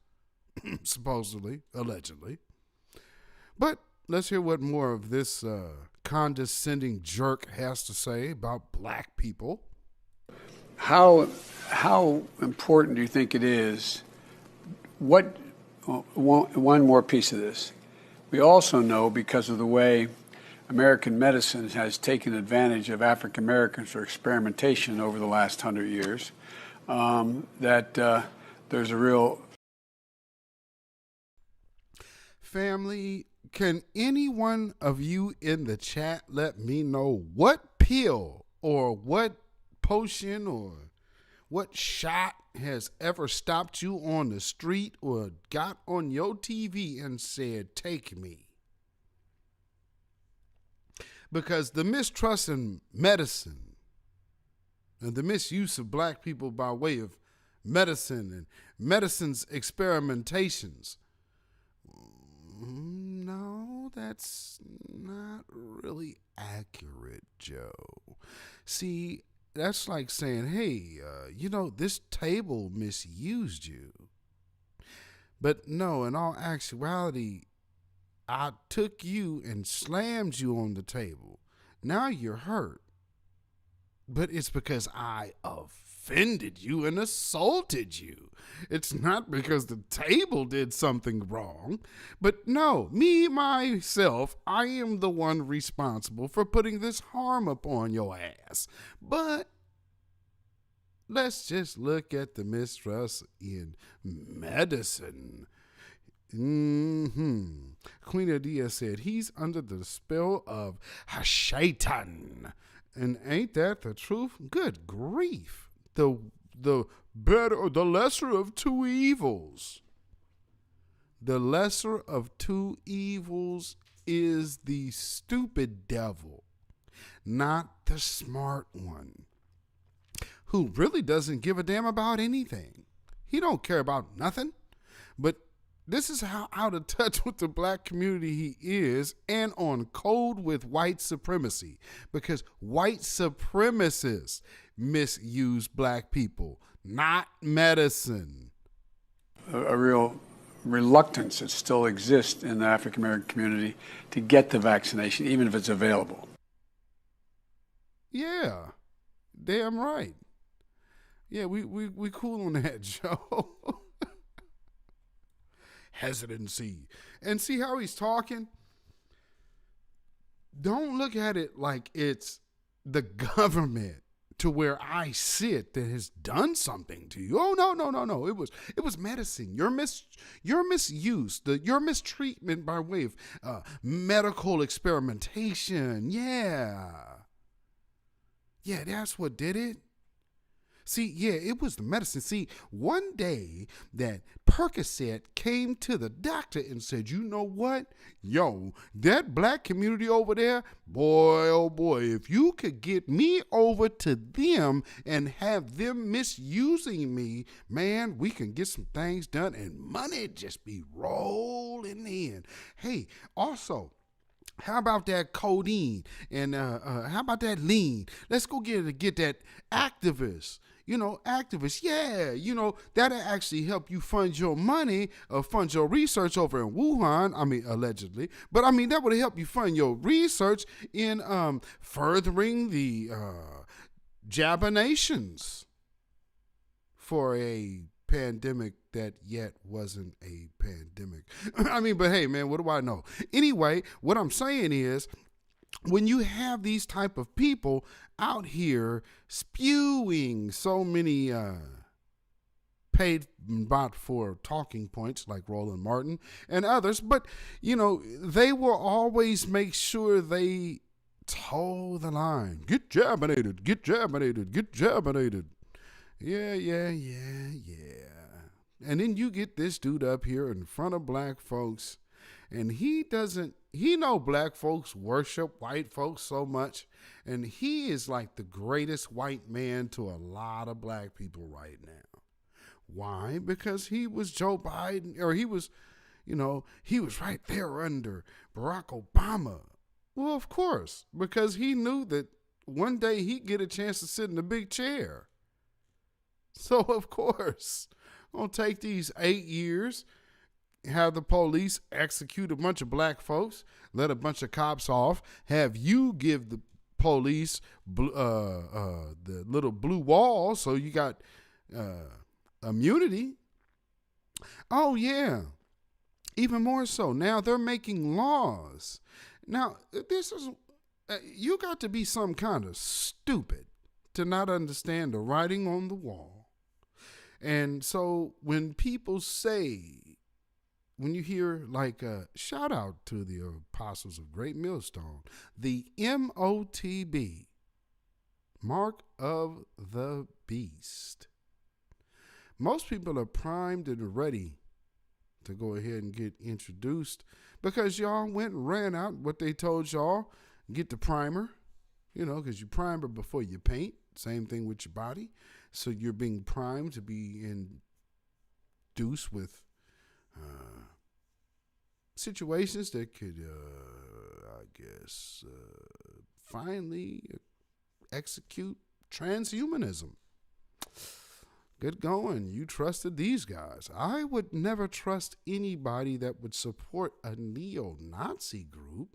Supposedly, allegedly. But let's hear what more of this condescending jerk has to say about black people. how important do you think it is? One more piece of this. We also know, because of the way American medicine has taken advantage of African Americans for experimentation over the last 100 years, that there's a real... Family, can any one of you in the chat let me know what pill or what potion or What shot has ever stopped you on the street or got on your TV and said, take me? Because the mistrust in medicine and the misuse of black people by way of medicine and medicine's experimentations, no, that's not really accurate, Joe. See, that's like saying, hey, this table misused you. But no, in all actuality, I took you and slammed you on the table. Now you're hurt. But it's because I offended you and assaulted you. It's not because the table did something wrong. But no, me, myself, I am the one responsible for putting this harm upon your ass. But let's just look at the mistrust in medicine. Queen Adia said, he's under the spell of Shaitan. And ain't that the truth? Good grief. The lesser of two evils. The lesser of two evils is the stupid devil, not the smart one, who really doesn't give a damn about anything. He don't care about nothing. But this is how out of touch with the black community he is, and on code with white supremacy, because white supremacists misuse black people, not medicine. A real reluctance that still exists in the African American community to get the vaccination, even if it's available. Yeah, damn right. Yeah, we cool on that, Joe. Hesitancy. And see how he's talking? Don't look at it like it's the government to where I sit that has done something to you. Oh, no. It was medicine. Your misuse, your mistreatment by way of medical experimentation. Yeah, that's what did it. See, yeah, it was the medicine. See, one day that Percocet came to the doctor and said, you know what? Yo, that black community over there, boy, oh boy, if you could get me over to them and have them misusing me, man, we can get some things done and money just be rolling in. Hey, also, how about that codeine and how about that lean? Let's go get that activist. Activists, yeah, that'll actually help you fund your money or fund your research over in Wuhan, allegedly. But, that would help you fund your research in furthering the Jabinations for a pandemic that yet wasn't a pandemic. But hey, man, what do I know? Anyway, what I'm saying is, when you have these type of people out here spewing so many paid bought for talking points like Roland Martin and others, but they will always make sure they toe the line. Get jabinated, get jabinated, get jabinated. Yeah. And then you get this dude up here in front of black folks, and he know black folks worship white folks so much, and he is like the greatest white man to a lot of black people right now. Why? Because he was Joe Biden, or he was right there under Barack Obama. Well, of course, because he knew that one day he'd get a chance to sit in the big chair. So, of course, gonna take these 8 years, have the police execute a bunch of black folks, let a bunch of cops off, have you give the police the little blue wall so you got immunity. Oh, yeah. Even more so. Now they're making laws. Now, this is, you got to be some kind of stupid to not understand the writing on the wall. And so when people say, when you hear like a shout out to the apostles of Great Millstone, the MOTB, Mark of the Beast. most people are primed and ready to go ahead and get introduced because y'all went and ran out what they told y'all, get the primer, because you primer before you paint. Same thing with your body. So you're being primed to be induced with situations that could, finally execute transhumanism. Good going. You trusted these guys. I would never trust anybody that would support a neo-Nazi group.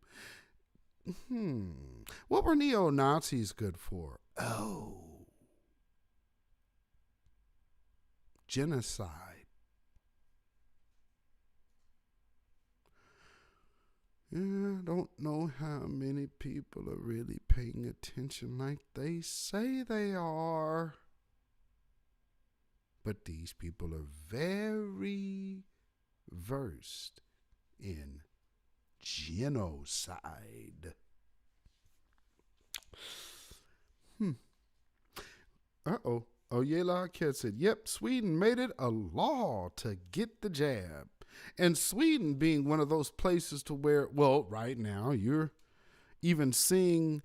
What were neo-Nazis good for? Oh. Genocide. I don't know how many people are really paying attention like they say they are. But these people are very versed in genocide. Uh-oh. Oyela Kid said, yep, Sweden made it a law to get the jab. And Sweden being one of those places to where, well, right now you're even seeing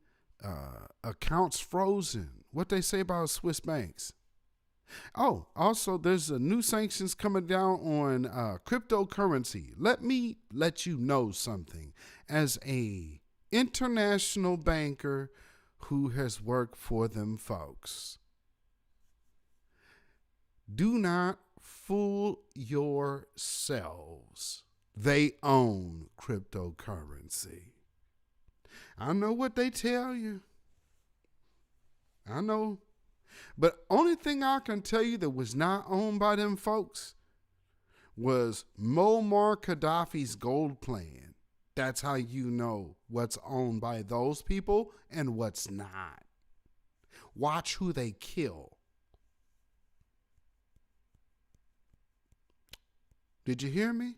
accounts frozen. What they say about Swiss banks. Oh, also there's a new sanctions coming down on cryptocurrency. Let me let you know something. As a international banker who has worked for them folks, do not fool yourselves. They own cryptocurrency. I know what they tell you. I know. But only thing I can tell you that was not owned by them folks was Muammar Gaddafi's gold plan. That's how you know what's owned by those people and what's not. Watch who they kill. Did you hear me?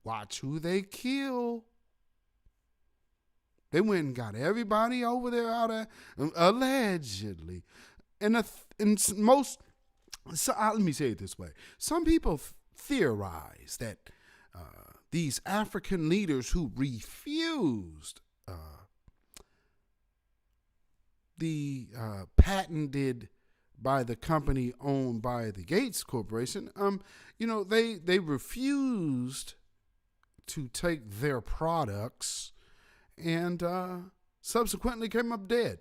Watch who they kill. They went and got everybody over there out of, allegedly. Let me say it this way. Some people theorize that these African leaders who refused the patented by the company owned by the Gates Corporation, they refused to take their products and subsequently came up dead.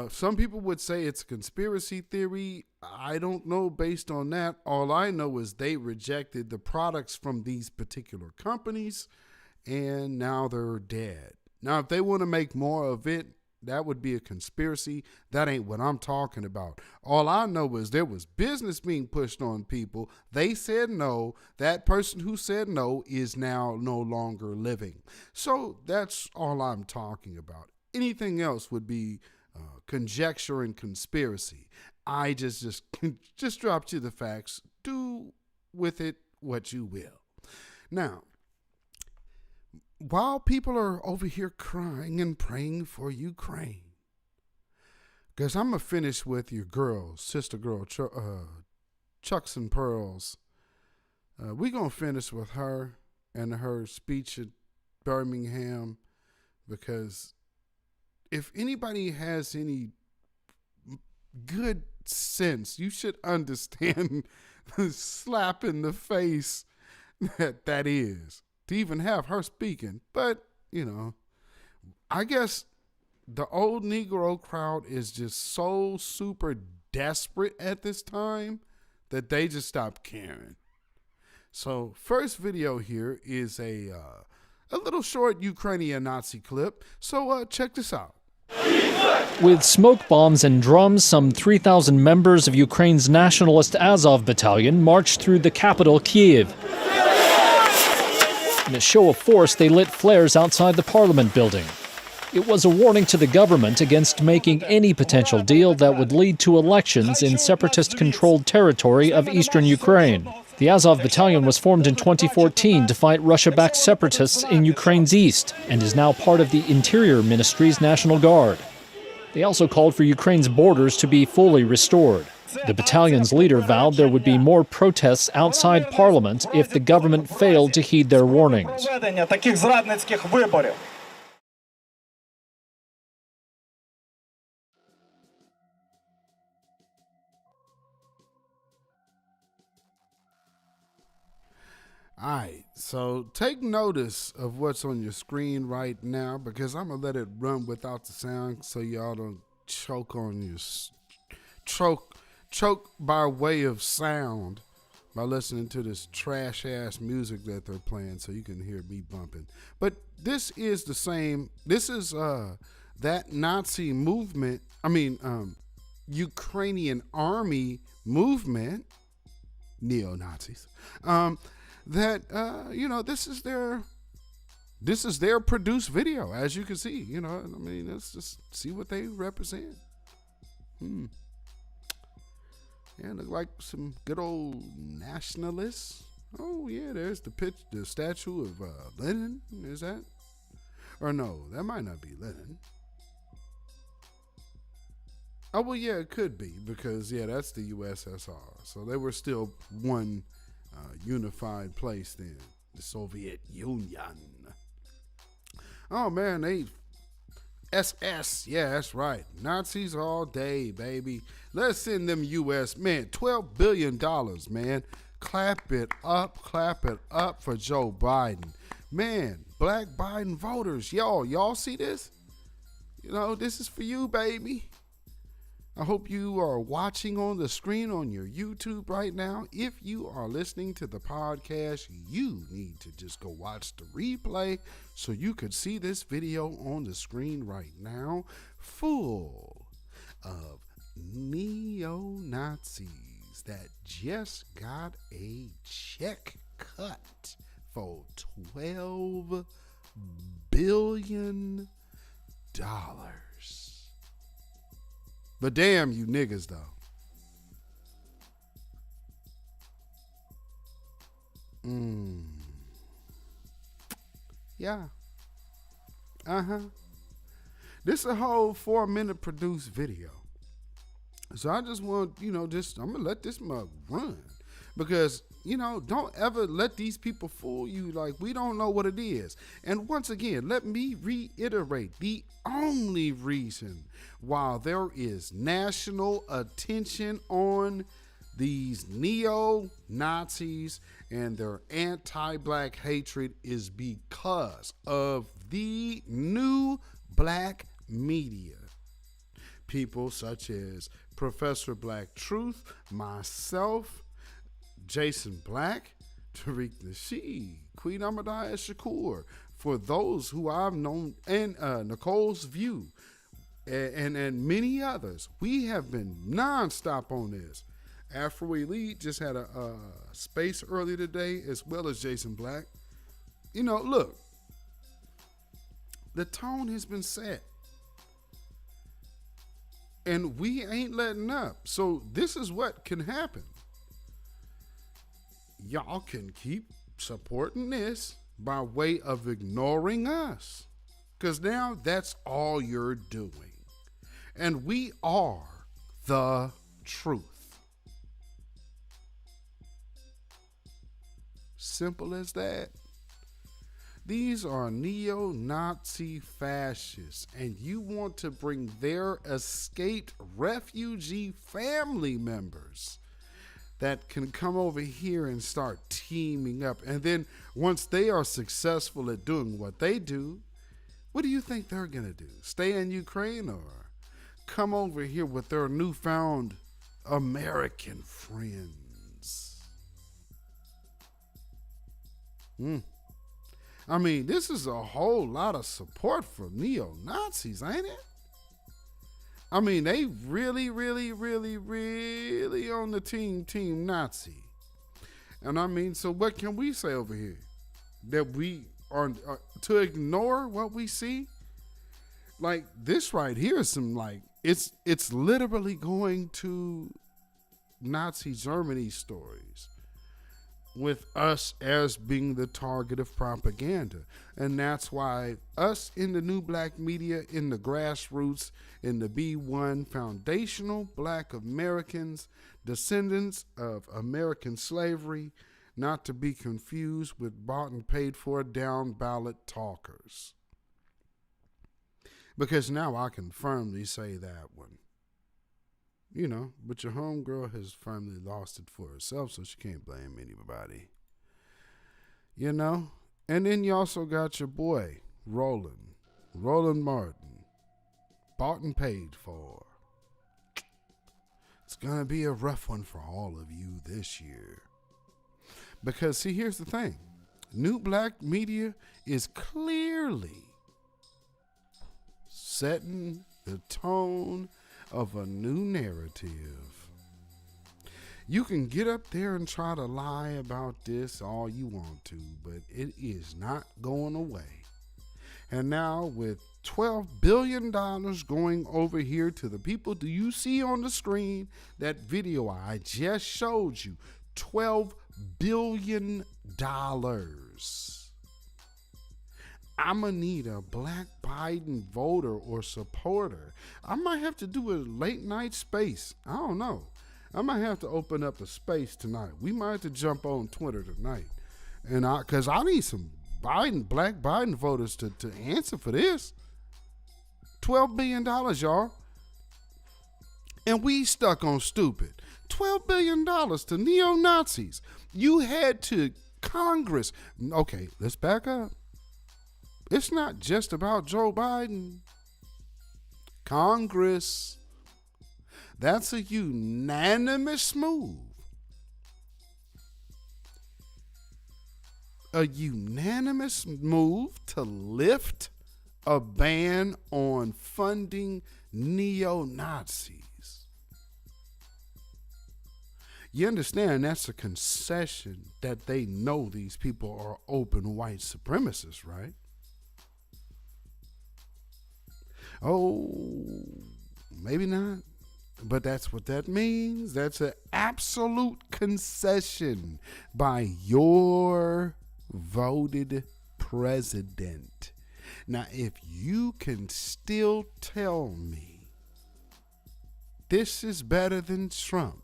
Some people would say it's a conspiracy theory. I don't know based on that. All I know is they rejected the products from these particular companies and now they're dead. Now, if they want to make more of it, that would be a conspiracy. That ain't what I'm talking about. All I know is there was business being pushed on people. They said no. That person who said no is now no longer living. So that's all I'm talking about. Anything else would be conjecture and conspiracy. I just dropped you the facts. Do with it what you will. Now, while people are over here crying and praying for Ukraine, because I'm going to finish with your girl, sister girl, Chucks and Pearls. We're going to finish with her and her speech at Birmingham, because if anybody has any good sense, you should understand the slap in the face that is to even have her speaking. But, I guess the old Negro crowd is just so super desperate at this time that they just stopped caring. So first video here is a little short Ukrainian Nazi clip. So check this out. With smoke bombs and drums, some 3,000 members of Ukraine's nationalist Azov battalion marched through the capital, Kyiv. In a show of force, they lit flares outside the parliament building. It was a warning to the government against making any potential deal that would lead to elections in separatist-controlled territory of eastern Ukraine. The Azov battalion was formed in 2014 to fight Russia-backed separatists in Ukraine's east and is now part of the Interior Ministry's National Guard. They also called for Ukraine's borders to be fully restored. The battalion's leader vowed there would be more protests outside Parliament if the government failed to heed their warnings. All right, so take notice of what's on your screen right now, because I'm gonna let it run without the sound so y'all don't choke on your choke by way of sound by listening to this trash ass music that they're playing, so you can hear me bumping. But this is the same. This is that Nazi movement. Ukrainian army movement, neo-Nazis. This is their produced video, as you can see. Let's just see what they represent. Yeah, look like some good old nationalists. Oh yeah, there's the statue of Lenin. Is that? Or no, that might not be Lenin. Oh well, yeah, it could be, because that's the USSR. So they were still one unified place then, the Soviet Union. Oh man, they SS, yeah, that's right. Nazis all day, baby. Let's send them US, man, $12 billion, man. Clap it up for Joe Biden. Man, black Biden voters, y'all see this? This is for you, baby. I hope you are watching on the screen on your YouTube right now. If you are listening to the podcast, you need to just go watch the replay so you could see this video on the screen right now, full of neo-Nazis that just got a check cut for $12 billion. But damn you niggas, though. Yeah. This is a whole 4-minute produced video. So I just want, I'm going to let this mug run. Because, don't ever let these people fool you like we don't know what it is. And once again, let me reiterate, the only reason why there is national attention on these neo-Nazis and their anti-black hatred is because of the new black media. People such as Professor Black Truth, myself, Jason Black, Tariq Nasheed, Queen Ahmadiyya Shakur, for those who I've known, and Nicole's View, and many others. We have been nonstop on this. Afro Elite just had a space earlier today, as well as Jason Black. Look, the tone has been set. And we ain't letting up. So this is what can happen. Y'all can keep supporting this by way of ignoring us. Because now that's all you're doing. And we are the truth. Simple as that. These are neo-Nazi fascists, and you want to bring their escaped refugee family members that can come over here and start teaming up. And then once they are successful at doing what they do, what do you think they're going to do? Stay in Ukraine or come over here with their newfound American friends? I mean, this is a whole lot of support for neo-Nazis, ain't it? I mean, they really, really, really, really on the team Nazi. And I mean, so what can we say over here? That we are to ignore what we see? Like this right here is some it's literally going to Nazi Germany stories. with us as being the target of propaganda. And that's why us in the new black media, in the grassroots, in the B1, foundational black Americans, descendants of American slavery, not to be confused with bought and paid for down ballot talkers. Because now I can firmly say that one. You know, but your homegirl has firmly lost it for herself, so she can't blame anybody. You know? And then you also got your boy, Roland Martin, bought and paid for. It's going to be a rough one for all of you this year. Because, see, here's the thing. New black media is clearly setting the tone of a new narrative. You can get up there and try to lie about this all you want to, but it is not going away. And now with $12 billion going over here to the people, do you see on the screen that video I just showed you? $12 billion. I'm going to need a black Biden voter or supporter. I might have to do a late night space. I don't know. I might have to open up a space tonight. We might have to jump on Twitter tonight. And because I need some black Biden voters to answer for this. $12 billion, y'all. And we stuck on stupid. $12 billion to neo-Nazis. You had to Congress. Okay, let's back up. It's not just about Joe Biden. Congress. That's a unanimous move. A unanimous move to lift a ban on funding neo-Nazis. You understand that's a concession that they know these people are open white supremacists, right? Oh, maybe not. But that's what that means. That's an absolute concession by your voted president. Now, if you can still tell me this is better than Trump,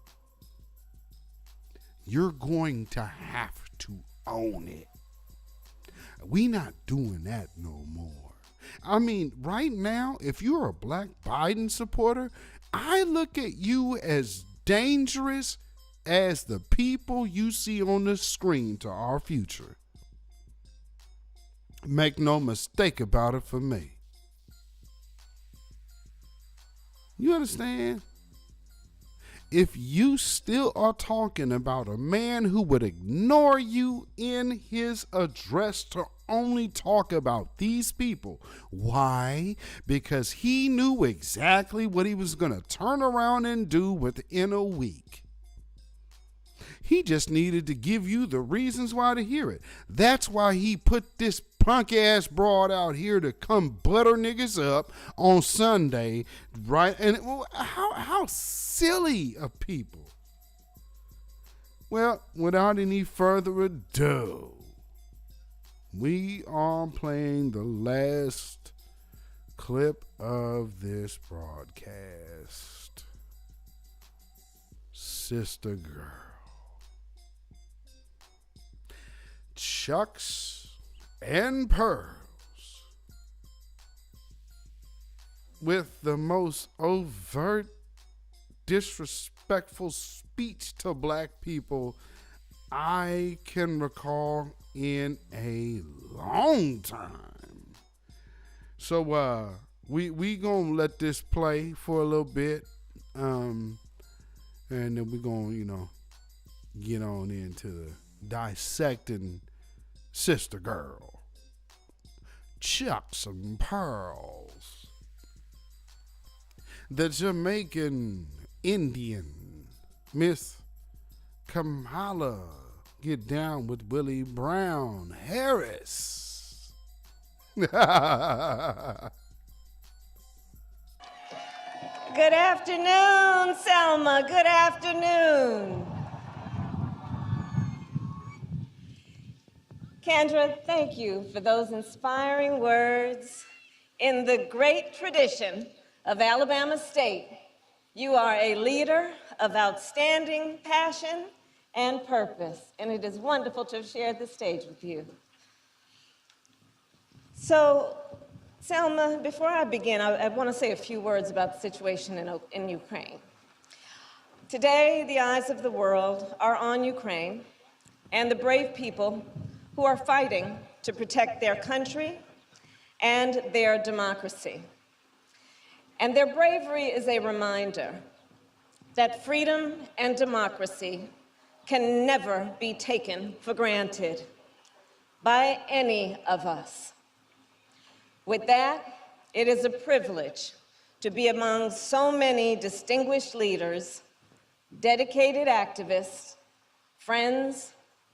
you're going to have to own it. We not doing that no more. I mean, right now, if you're a black Biden supporter, I look at you as dangerous as the people you see on the screen to our future. Make no mistake about it for me. You understand? If you still are talking about a man who would ignore you in his address to only talk about these people. Why? Because he knew exactly what he was going to turn around and do within a week. He just needed to give you the reasons why to hear it. That's why he put this punk ass broad out here to come butter niggas up on Sunday, right? And how silly of people. Well, without any further ado, we are playing the last clip of this broadcast. Sister girl. Chucks and pearls. With the most overt, disrespectful speech to black people I can recall in a long time. So we gonna let this play for a little bit, and then we gonna get on into the dissecting Sister Girl, Chucks and Pearls, the Jamaican Indian Miss Kamala get down with Willie Brown Harris. Good afternoon, Selma. Good afternoon. Kendra, thank you for those inspiring words. In the great tradition of Alabama State, you are a leader of outstanding passion and purpose, and it is wonderful to have shared the stage with you. So, Selma, before I begin, I want to say a few words about the situation in Ukraine. Today, the eyes of the world are on Ukraine and the brave people who are fighting to protect their country and their democracy. And their bravery is a reminder that freedom and democracy can never be taken for granted by any of us. With that, it is a privilege to be among so many distinguished leaders, dedicated activists, friends,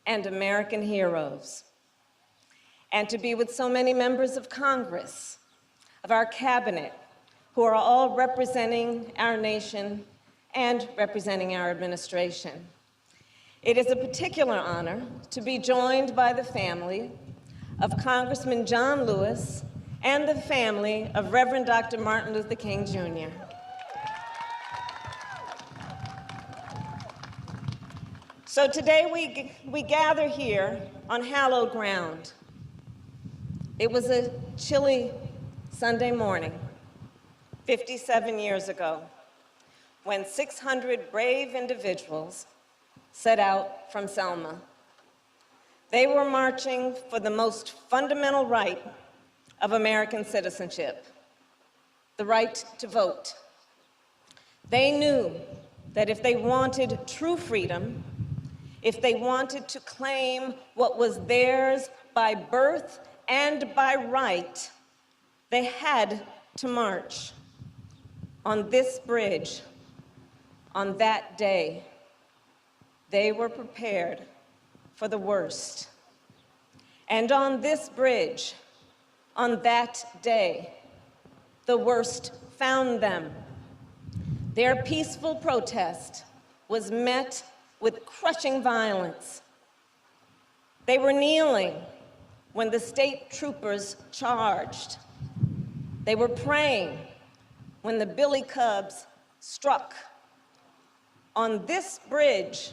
and American heroes, and to be with so many members of Congress, of our cabinet, who are all representing our nation and representing our administration. It is a particular honor to be joined by the family of Congressman John Lewis and the family of Reverend Dr. Martin Luther King, Jr. So today we gather here on hallowed ground. It was a chilly Sunday morning, 57 years ago, when 600 brave individuals set out from Selma. They were marching for the most fundamental right of American citizenship, the right to vote. They knew that if they wanted true freedom, if they wanted to claim what was theirs by birth and by right, they had to march. On this bridge, on that day, they were prepared for the worst. And on this bridge, on that day, the worst found them. Their peaceful protest was met with crushing violence. They were kneeling when the state troopers charged. They were praying when the billy cubs struck. On this bridge,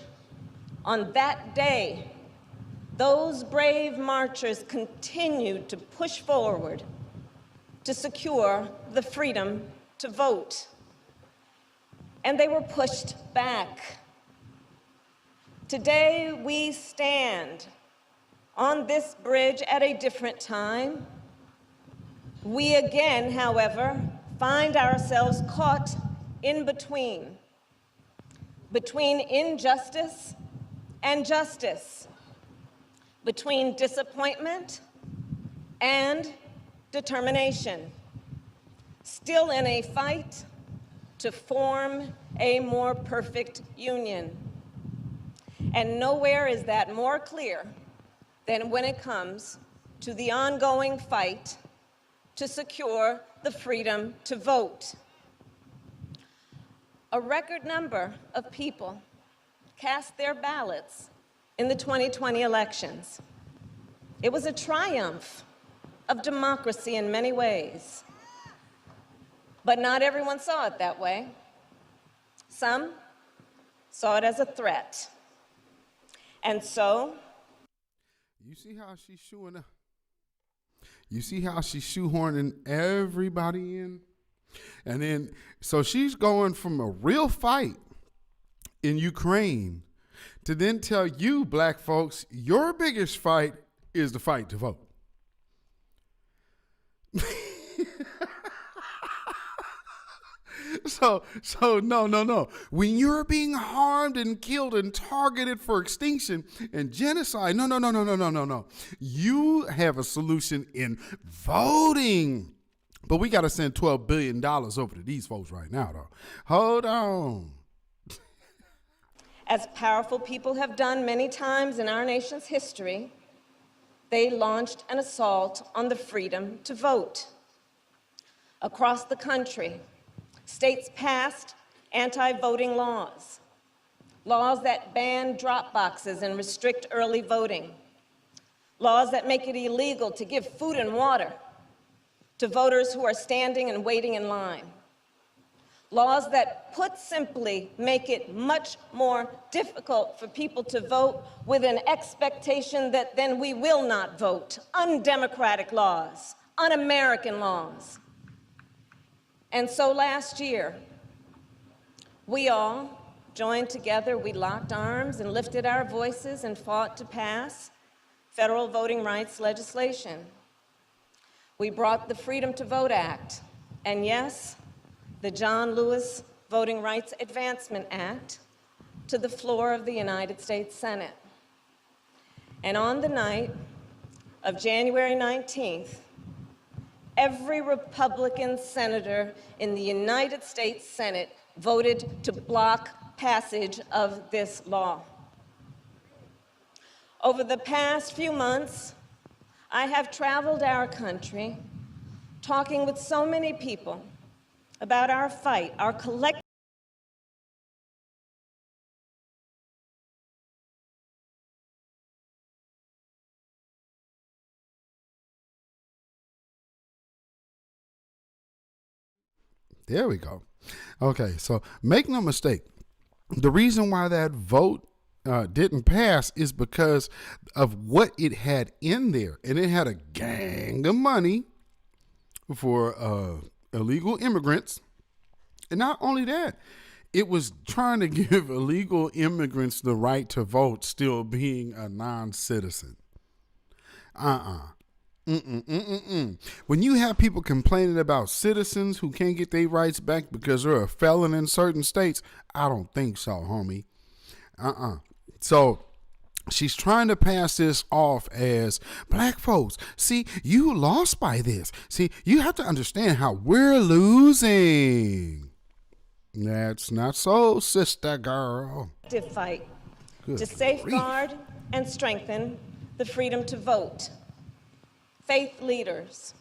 on that day, those brave marchers continued to push forward to secure the freedom to vote. And they were pushed back. Today, we stand on this bridge at a different time. We again, however, find ourselves caught in between injustice and justice, between disappointment and determination, still in a fight to form a more perfect union. And nowhere is that more clear than when it comes to the ongoing fight to secure the freedom to vote. A record number of people cast their ballots in the 2020 elections. It was a triumph of democracy in many ways. But not everyone saw it that way. Some saw it as a threat. And so, you see how she's shoehorning everybody in? And then, so she's going from a real fight in Ukraine to then tell you, black folks, your biggest fight is the fight to vote. So no. When you're being harmed and killed and targeted for extinction and genocide, no. You have a solution in voting. But we got to send $12 billion over to these folks right now, though. Hold on. As powerful people have done many times in our nation's history, they launched an assault on the freedom to vote. Across the country, states passed anti-voting laws that ban drop boxes and restrict early voting, laws that make it illegal to give food and water to voters who are standing and waiting in line. Laws that, put simply, make it much more difficult for people to vote with an expectation that then we will not vote. Undemocratic laws, un-American laws. And so last year, we all joined together, we locked arms and lifted our voices and fought to pass federal voting rights legislation. We brought the Freedom to Vote Act, and yes, the John Lewis Voting Rights Advancement Act, to the floor of the United States Senate. And on the night of January 19th, every Republican senator in the United States Senate voted to block passage of this law. Over the past few months, I have traveled our country talking with so many people about our fight, our collective. There we go. Okay, so make no mistake. The reason why that vote didn't pass is because of what it had in there. And it had a gang of money for illegal immigrants. And not only that, it was trying to give illegal immigrants the right to vote, still being a non-citizen. When you have people complaining about citizens who can't get their rights back because they're a felon in certain states, I don't think so, homie. So she's trying to pass this off as black folks. See, you lost by this. See, you have to understand how we're losing. That's not so, sister girl. Fight Good to safeguard and strengthen the freedom to vote. Faith leaders,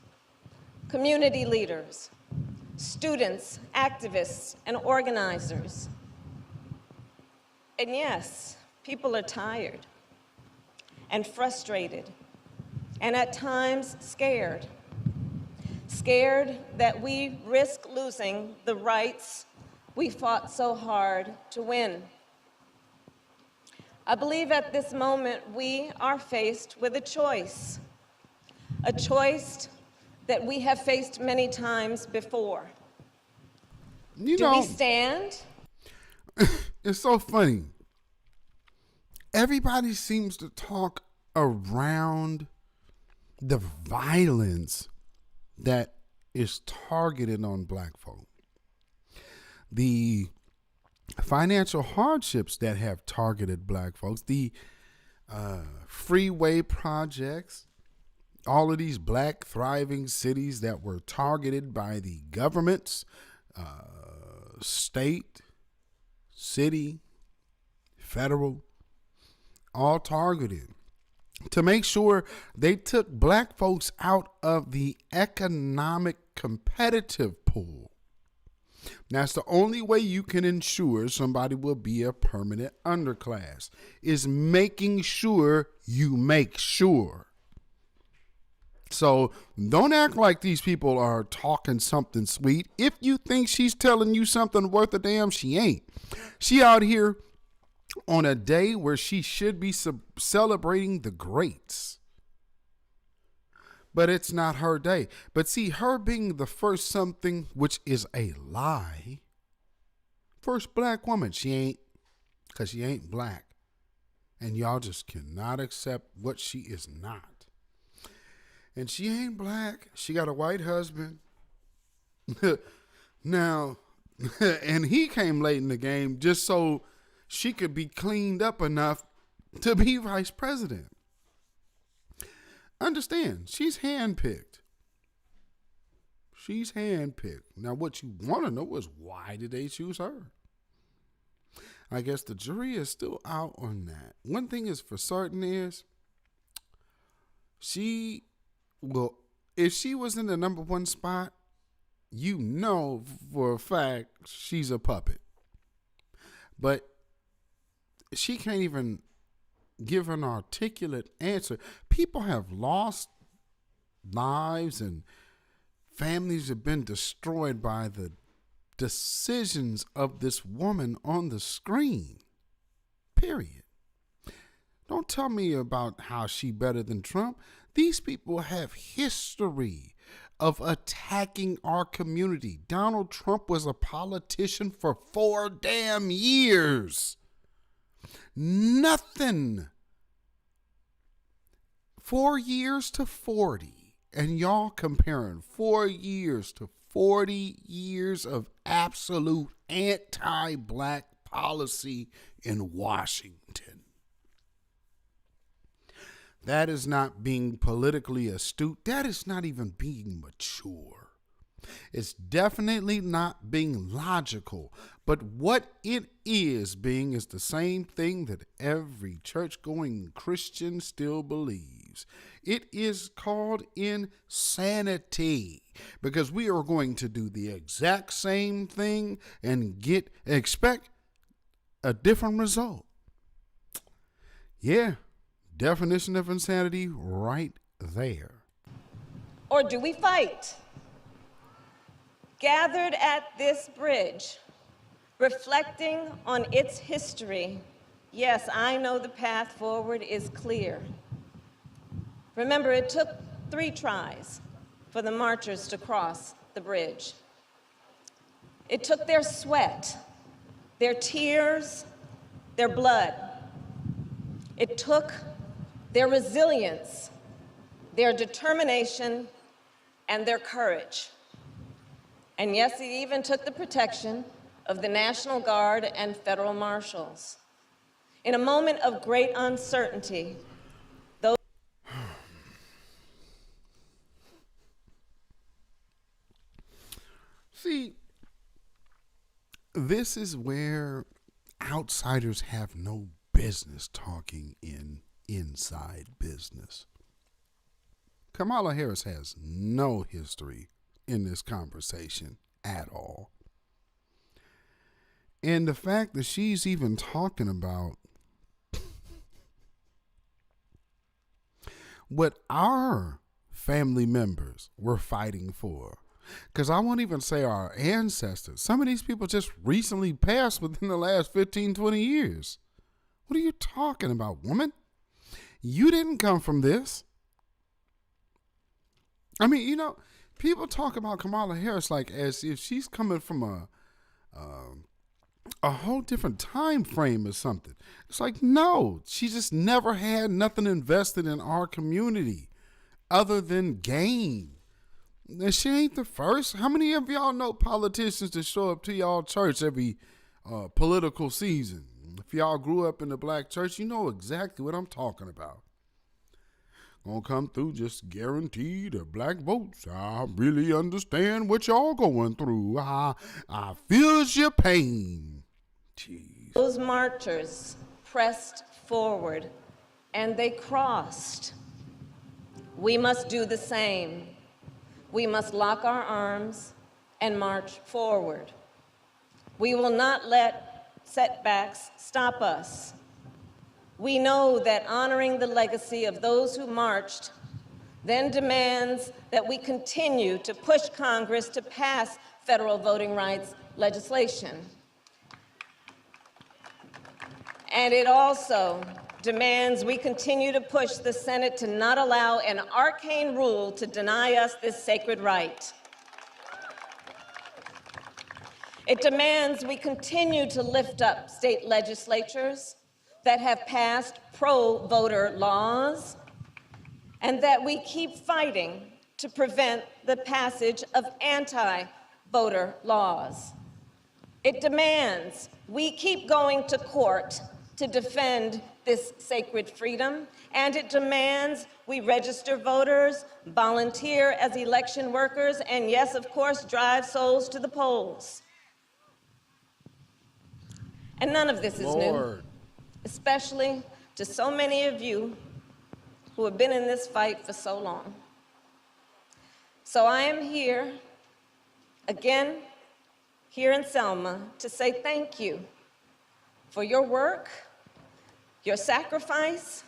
community leaders, students, activists, and organizers. And yes, people are tired and frustrated and at times scared. Scared that we risk losing the rights we fought so hard to win. I believe at this moment we are faced with a choice that we have faced many times before. Do we stand? It's so funny. Everybody seems to talk around the violence that is targeted on black folk. The financial hardships that have targeted black folks, the freeway projects, all of these black thriving cities that were targeted by the governments, state, city, federal, all targeted to make sure they took black folks out of the economic competitive pool. That's the only way you can ensure somebody will be a permanent underclass, is making sure you make sure. So don't act like these people are talking something sweet. If you think she's telling you something worth a damn, she ain't. She out here on a day where she should be celebrating the greats. But it's not her day. But see, her being the first something, which is a lie, first black woman, she ain't, because she ain't black. And y'all just cannot accept what she is not. And she ain't black. She got a white husband. Now, and he came late in the game just so she could be cleaned up enough to be vice president. Understand, she's handpicked. She's handpicked. Now, what you want to know is, why did they choose her? I guess the jury is still out on that. One thing is for certain is, if she was in the number one spot, you know for a fact she's a puppet. But she can't even give an articulate answer. People have lost lives and families have been destroyed by the decisions of this woman on the screen. Period. Don't tell me about how she better than Trump. These people have history of attacking our community. Donald Trump was a politician for 4 damn years. Nothing. 4 years to 40. And y'all comparing 4 years to 40 years of absolute anti-black policy in Washington. That is not being politically astute. That is not even being mature. It's definitely not being logical. But what it is being is the same thing that every church-going Christian still believes. It is called insanity, because we are going to do the exact same thing and expect a different result. Yeah. Definition of insanity right there. Or do we fight? Gathered at this bridge, reflecting on its history, yes, I know the path forward is clear. Remember, it took 3 tries for the marchers to cross the bridge. It took their sweat, their tears, their blood. It took their resilience, their determination, and their courage. And yes, it even took the protection of the National Guard and federal marshals. In a moment of great uncertainty, those... See, this is where outsiders have no business talking inside business. Kamala Harris has no history in this conversation at all. And the fact that she's even talking about what our family members were fighting for, because I won't even say our ancestors. Some of these people just recently passed within the last 15, 20 years. What are you talking about, woman? You didn't come from this. I mean, you know, people talk about Kamala Harris like as if she's coming from a whole different time frame or something. It's like, no, she just never had nothing invested in our community other than gain. And she ain't the first. How many of y'all know politicians that show up to y'all church every political season? If y'all grew up in the black church, you know exactly what I'm talking about. Gonna come through just guaranteed the black votes. I really understand what y'all going through. I feels your pain. Jeez. Those marchers pressed forward and they crossed. We must do the same. We must lock our arms and march forward. We will not let setbacks stop us. We know that honoring the legacy of those who marched then demands that we continue to push Congress to pass federal voting rights legislation. And it also demands we continue to push the Senate to not allow an arcane rule to deny us this sacred right. It demands we continue to lift up state legislatures that have passed pro-voter laws, and that we keep fighting to prevent the passage of anti-voter laws. It demands we keep going to court to defend this sacred freedom, and it demands we register voters, volunteer as election workers, and yes, of course, drive souls to the polls. And none of this is new, especially to so many of you who have been in this fight for so long. So I am here, again, here in Selma, to say thank you for your work, your sacrifice,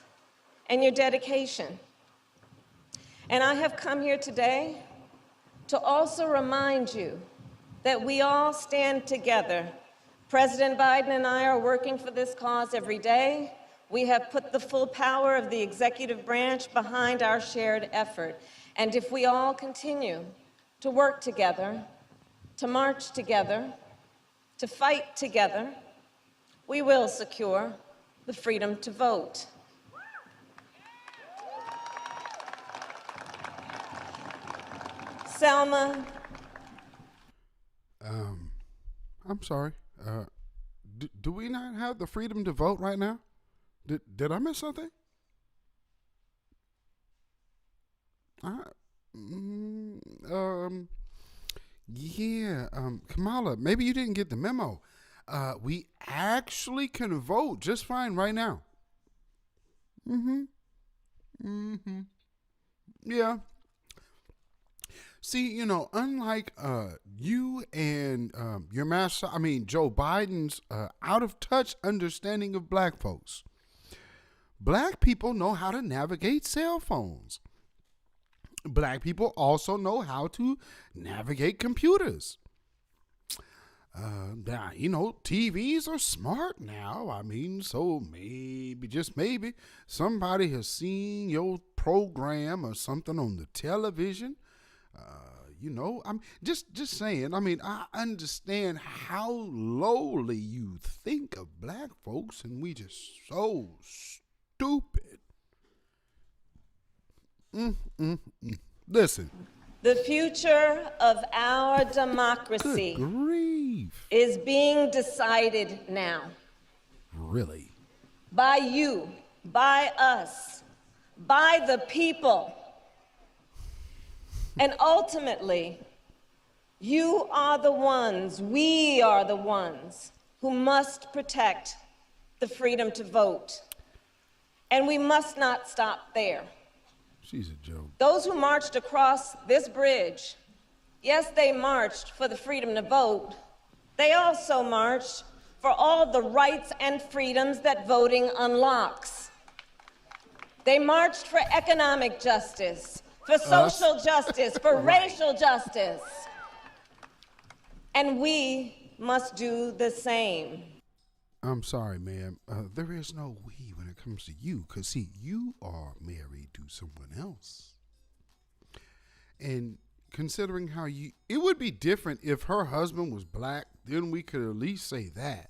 and your dedication. And I have come here today to also remind you that we all stand together. President Biden and I are working for this cause every day. We have put the full power of the executive branch behind our shared effort. And if we all continue to work together, to march together, to fight together, we will secure the freedom to vote. Selma. I'm sorry. Do we not have the freedom to vote right now? Did I miss something? Kamala, maybe you didn't get the memo. We actually can vote just fine right now. Yeah. See, unlike you and your master, Joe Biden's out of touch understanding of black folks, black people know how to navigate cell phones. Black people also know how to navigate computers. TVs are smart now. So maybe, just maybe, somebody has seen your program or something on the television. I'm just saying. I understand how lowly you think of black folks, and we just so stupid. Listen. The future of our democracy is being decided now. Really? By you, by us, by the people. And ultimately, you are the ones, we are the ones who must protect the freedom to vote. And we must not stop there. She's a joke. Those who marched across this bridge, yes, they marched for the freedom to vote. They also marched for all the rights and freedoms that voting unlocks. They marched for economic justice, for social justice, for racial justice. And we must do the same. I'm sorry, ma'am. There is no we when it comes to you, because, see, you are married to someone else. And considering how it would be different if her husband was black, then we could at least say that.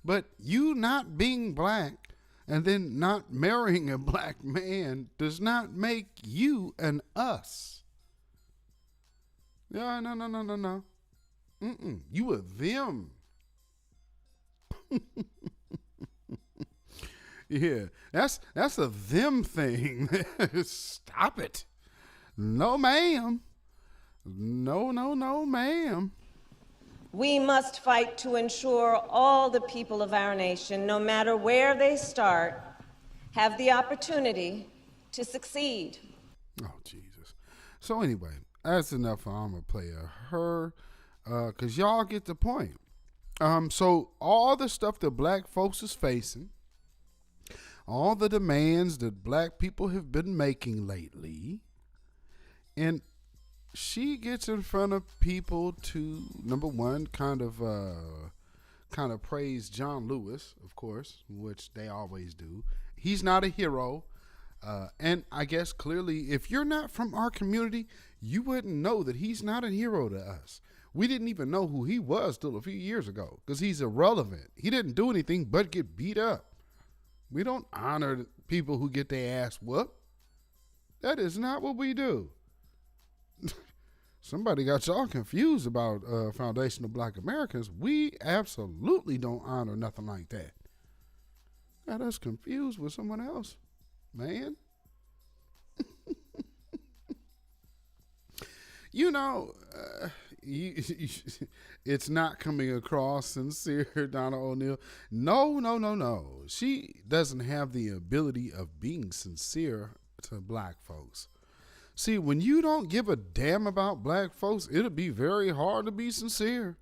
But you not being black and then not marrying a black man does not make you an us. Yeah, no. You a them. Yeah, that's a them thing. Stop it. No, ma'am. No, ma'am. We must fight to ensure all the people of our nation, no matter where they start, have the opportunity to succeed. Oh, Jesus. So anyway, that's enough for I'm a player. Her, because y'all get the point. So all the stuff that black folks is facing, all the demands that black people have been making lately, and she gets in front of people to, number one, kind of praise John Lewis, of course, which they always do. He's not a hero. And I guess clearly, if you're not from our community, you wouldn't know that he's not a hero to us. We didn't even know who he was till a few years ago because he's irrelevant. He didn't do anything but get beat up. We don't honor people who get their ass whooped. That is not what we do. Somebody got y'all confused about foundational black Americans. We absolutely don't honor nothing like that. Got us confused with someone else, man. It's not coming across sincere, Donna O'Neill. No. She doesn't have the ability of being sincere to black folks. See, when you don't give a damn about black folks, it'll be very hard to be sincere.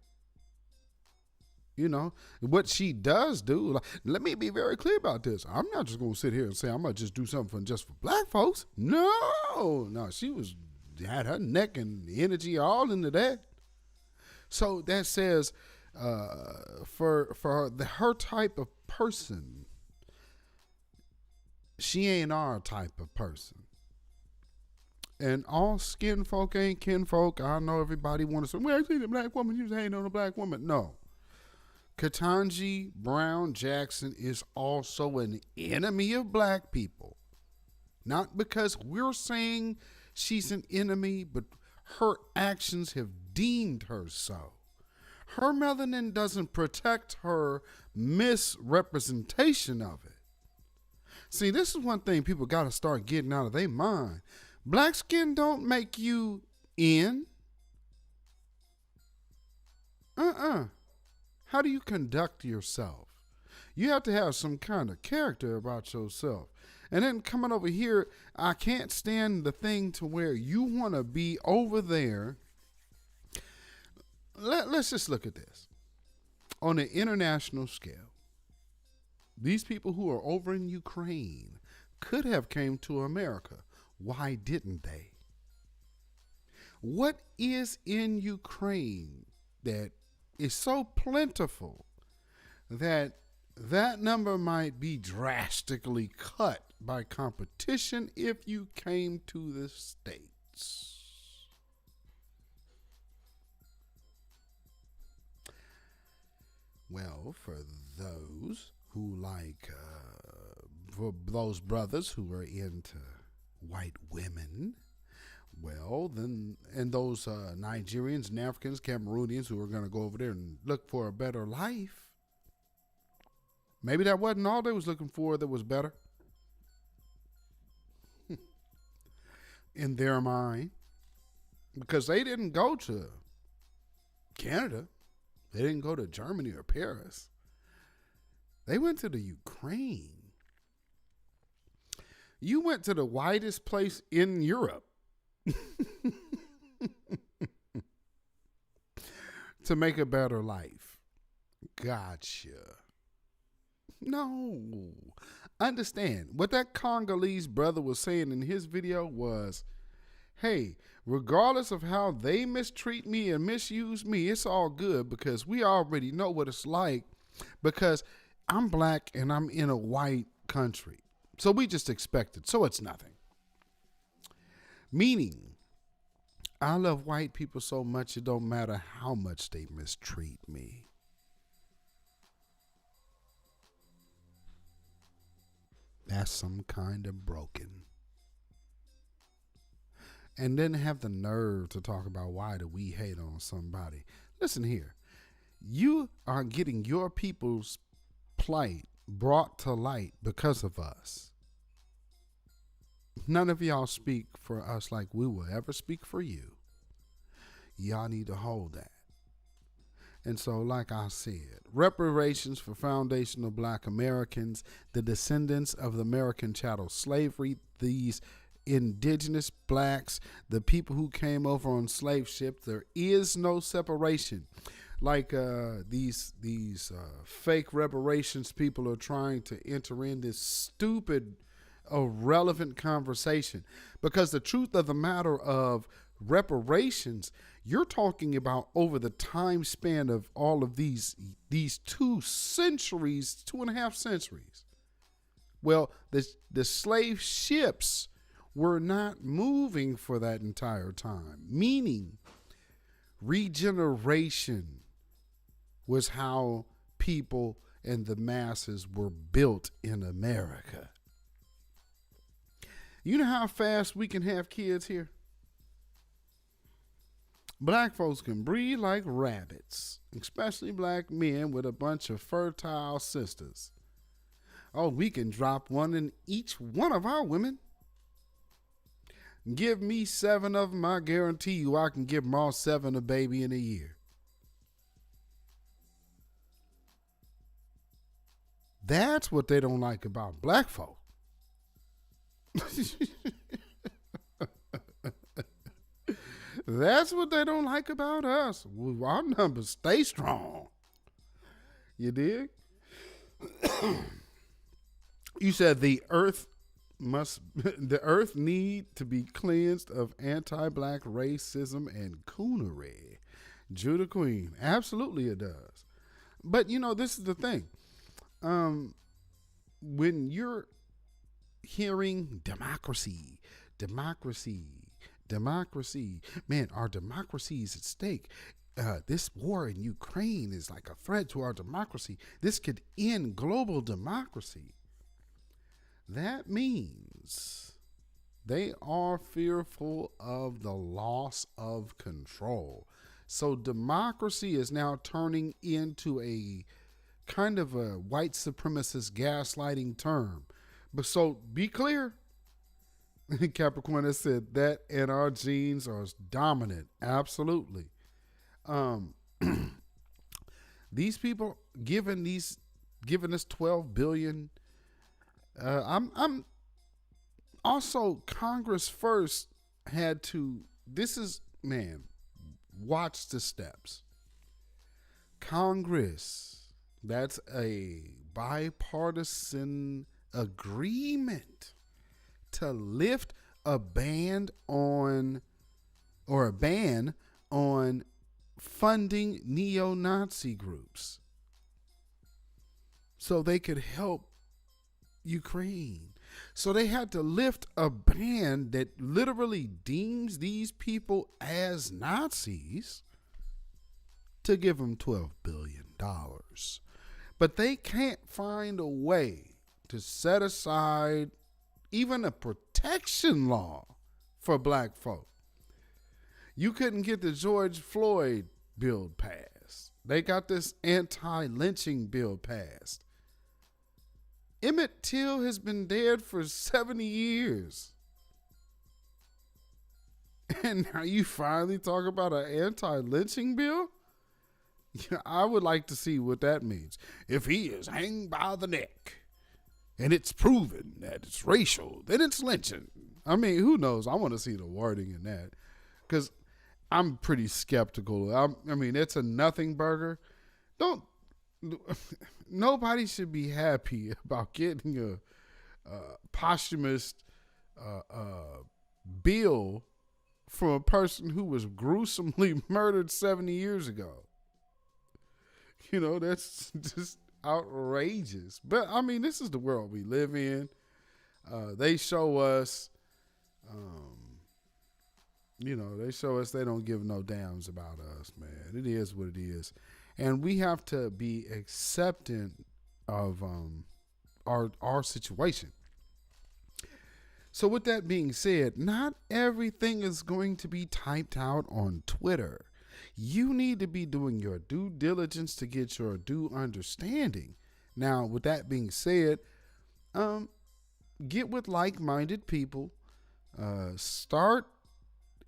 You know, what she does do, like, let me be very clear about this. I'm not just going to sit here and say I'm going to just do something just for black folks. No, she had her neck and energy all into that. So that says for her type of person, she ain't our type of person. And all skin folk ain't kin folk. I know everybody want to say, well, I see the black woman, you hating on a black woman. No. Ketanji Brown Jackson is also an enemy of black people. Not because we're saying she's an enemy, but her actions have deemed her so. Her melanin doesn't protect her misrepresentation of it. See, this is one thing people got to start getting out of their mind. Black skin don't make you in. How do you conduct yourself? You have to have some kind of character about yourself. And then coming over here, I can't stand the thing to where you want to be over there. Let's just look at this. On an international scale, these people who are over in Ukraine could have came to America. Why didn't they? What is in Ukraine that is so plentiful that number might be drastically cut by competition if you came to the States? Well, for those who like, for those brothers who are into white women, well, then, and those Nigerians and Africans, Cameroonians who are going to go over there and look for a better life, maybe that wasn't all they was looking for that was better in their mind, because they didn't go to Canada. They didn't go to Germany or Paris. They went to the Ukraine. You went to the whitest place in Europe to make a better life. Gotcha. No. Understand, what that Congolese brother was saying in his video was, hey, regardless of how they mistreat me and misuse me, it's all good because we already know what it's like because I'm black and I'm in a white country. So we just expect it. So it's nothing. Meaning, I love white people so much it don't matter how much they mistreat me. That's some kind of broken. And then have the nerve to talk about why do we hate on somebody. Listen here. You are getting your people's plight brought to light because of us. None of y'all speak for us like we will ever speak for you. Y'all need to hold that. And so, like I said, reparations for foundational black Americans, the descendants of the American chattel slavery, these indigenous blacks, the people who came over on slave ships, there is no separation. Like these fake reparations people are trying to enter in this stupid, irrelevant conversation. Because the truth of the matter of reparations, you're talking about over the time span of all of these 2 centuries, 2.5 centuries. Well, the slave ships were not moving for that entire time, meaning regeneration was how people and the masses were built in America. You know how fast we can have kids here? Black folks can breed like rabbits, especially black men with a bunch of fertile sisters. Oh, we can drop one in each one of our women. Give me 7 of them, I guarantee you I can give them all 7 a baby in a year. That's what they don't like about black folk. That's what they don't like about us. Our numbers stay strong. You dig? You said the earth need to be cleansed of anti-black racism and coonery. Judah Queen. Absolutely it does. But you know, this is the thing. When you're hearing democracy, man, our democracy is at stake. This war in Ukraine is like a threat to our democracy. This could end global democracy. That means they are fearful of the loss of control. So democracy is now turning into a kind of a white supremacist gaslighting term. But so be clear. Capricorn has said that, and our genes are dominant. Absolutely. These people giving us 12 billion. I'm also, Congress first had to, watch the steps. Congress, that's a bipartisan agreement to lift a ban on funding neo-Nazi groups so they could help Ukraine. So they had to lift a ban that literally deems these people as Nazis to give them $12 billion. But they can't find a way to set aside even a protection law for black folk. You couldn't get the George Floyd bill passed. They got this anti-lynching bill passed. Emmett Till has been dead for 70 years. And now you finally talk about an anti-lynching bill? Yeah, I would like to see what that means. If he is hanged by the neck and it's proven that it's racial, then it's lynching. I mean, who knows? I want to see the wording in that because I'm pretty skeptical. I mean, it's a nothing burger. Nobody should be happy about getting a posthumous bill from a person who was gruesomely murdered 70 years ago. You know, that's just outrageous. But I mean, this is the world we live in. They show us, they don't give no damns about us, man. It is what it is. And we have to be accepting of our situation. So with that being said, not everything is going to be typed out on Twitter. You need to be doing your due diligence to get your due understanding. Now, with that being said, get with like-minded people. Start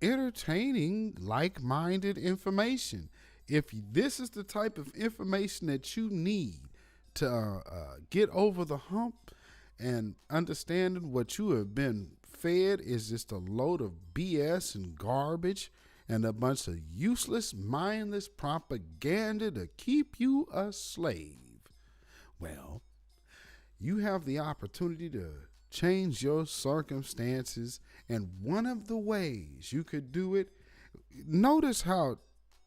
entertaining like-minded information. If this is the type of information that you need to get over the hump and understanding what you have been fed is just a load of BS and garbage and a bunch of useless, mindless propaganda to keep you a slave, well, you have the opportunity to change your circumstances, and one of the ways you could do it, notice how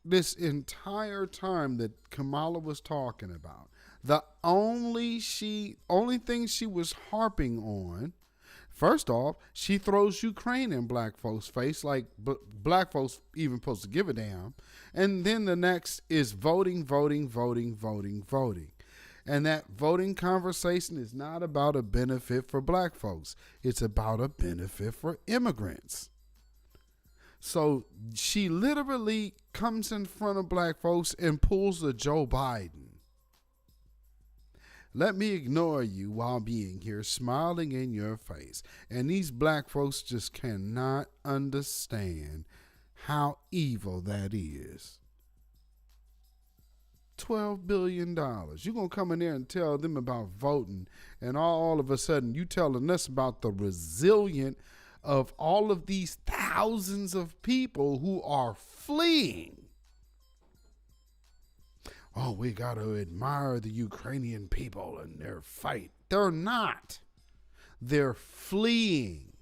this entire time that Kamala was talking about, the only thing she was harping on, first off, she throws Ukraine in black folks' face like black folks even supposed to give a damn. And then the next is voting. And that voting conversation is not about a benefit for black folks. It's about a benefit for immigrants. So she literally comes in front of black folks and pulls a Joe Biden. Let me ignore you while being here, smiling in your face. And these black folks just cannot understand how evil that is. $12 billion. You're going to come in there and tell them about voting, and all of a sudden you telling us about the resilient of all of these thousands of people who are fleeing. oh, we got to admire the Ukrainian people and their fight. They're not. They're fleeing.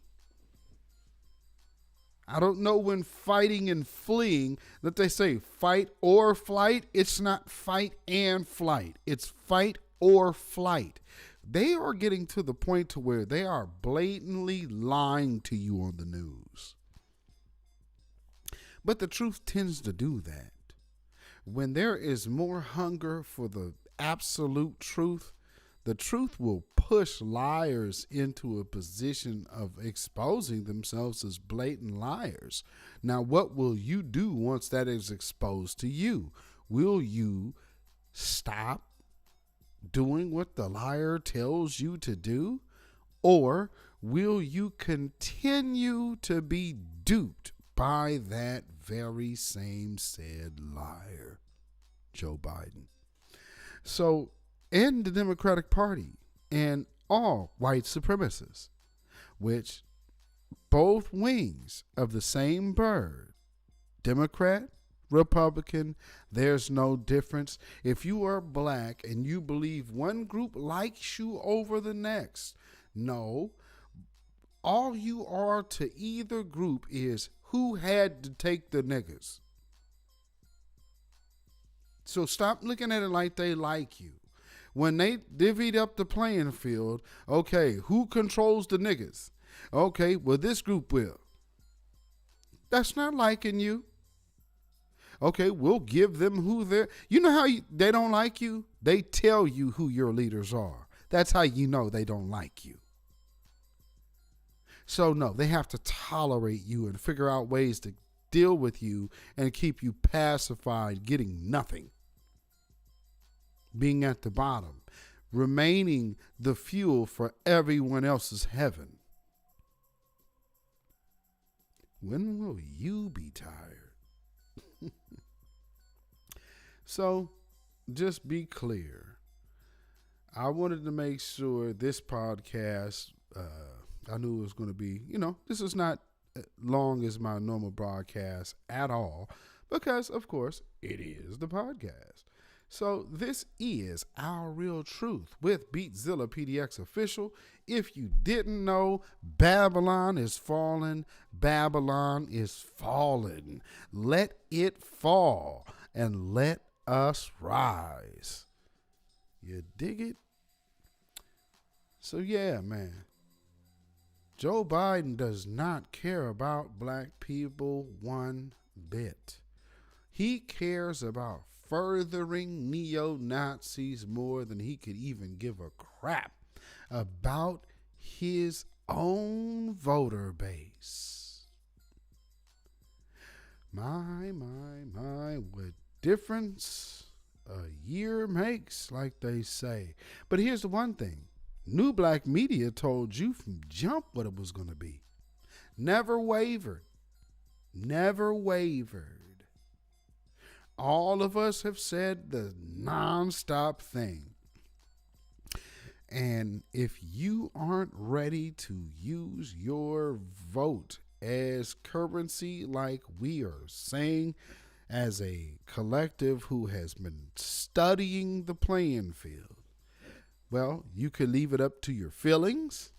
I don't know when fighting and fleeing that they say fight or flight. It's not fight and flight. It's fight or flight. They are getting to the point to where they are blatantly lying to you on the news. But the truth tends to do that. When there is more hunger for the absolute truth, the truth will push liars into a position of exposing themselves as blatant liars. Now, what will you do once that is exposed to you? Will you stop doing what the liar tells you to do? Or will you continue to be duped by that very same said liar, Joe Biden? So, and the Democratic Party and all white supremacists, which both wings of the same bird, Democrat, Republican, there's no difference. If you are black and you believe one group likes you over the next, no, all you are to either group is who had to take the niggas. So stop looking at it like they like you. When they divvied up the playing field, okay, who controls the niggas? Okay, well, this group will. That's not liking you. Okay, we'll give them who they're. You know how they don't like you? They tell you who your leaders are. That's how you know they don't like you. So, no, they have to tolerate you and figure out ways to deal with you and keep you pacified, getting nothing. Being at the bottom, remaining the fuel for everyone else's heaven. When will you be tired? So, just be clear. I wanted to make sure this podcast, I knew it was going to be, this is not long as my normal broadcast at all, because, of course, it is the podcast. So this is Our Real Truth with beatzillapdx official. If you didn't know, Babylon is fallen. Babylon is fallen. Let it fall and let us rise. You dig it? So yeah, man. Joe Biden does not care about black people one bit. He cares about furthering neo-Nazis more than he could even give a crap about his own voter base. My, what difference a year makes, like they say. But here's the one thing. New Black Media told you from jump what it was going to be. Never wavered. Never wavered. All of us have said the nonstop thing. And if you aren't ready to use your vote as currency, like we are saying, as a collective who has been studying the playing field, well, you could leave it up to your feelings,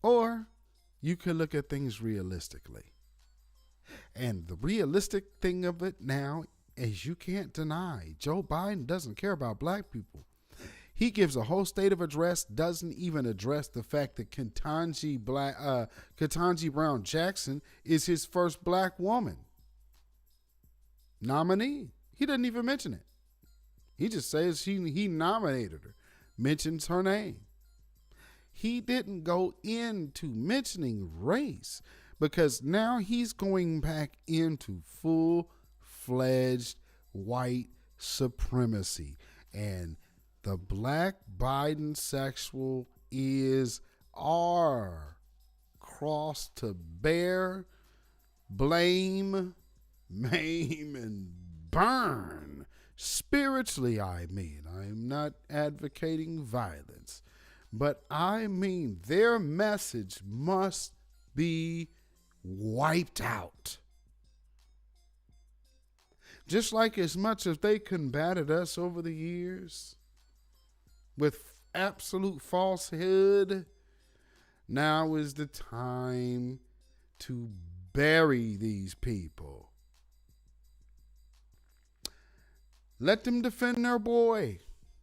or you could look at things realistically. And the realistic thing of it now is you can't deny Joe Biden doesn't care about black people. He gives a whole state of address, doesn't even address the fact that Ketanji Brown Jackson is his first black woman nominee. He doesn't even mention it. He just says he nominated her, mentions her name. He didn't go into mentioning race because now he's going back into full-fledged white supremacy. And the black Biden sexual is our cross to bear, blame, maim, and burn. Spiritually, I mean. I'm not advocating violence. But I mean their message must be wiped out. Just like as much as they combated us over the years with absolute falsehood, now is the time to bury these people. Let them defend their boy.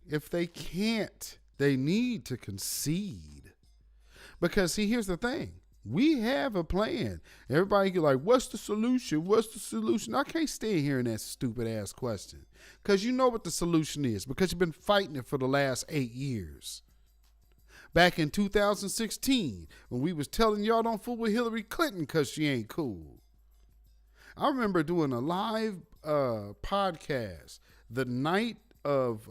If they can't, they need to concede. Because, see, here's the thing. We have a plan. Everybody get like, what's the solution? What's the solution? I can't stay hearing that stupid ass question. Because you know what the solution is. Because you've been fighting it for the last 8 years. Back in 2016, when we was telling y'all don't fool with Hillary Clinton because she ain't cool. I remember doing a live podcast the night of,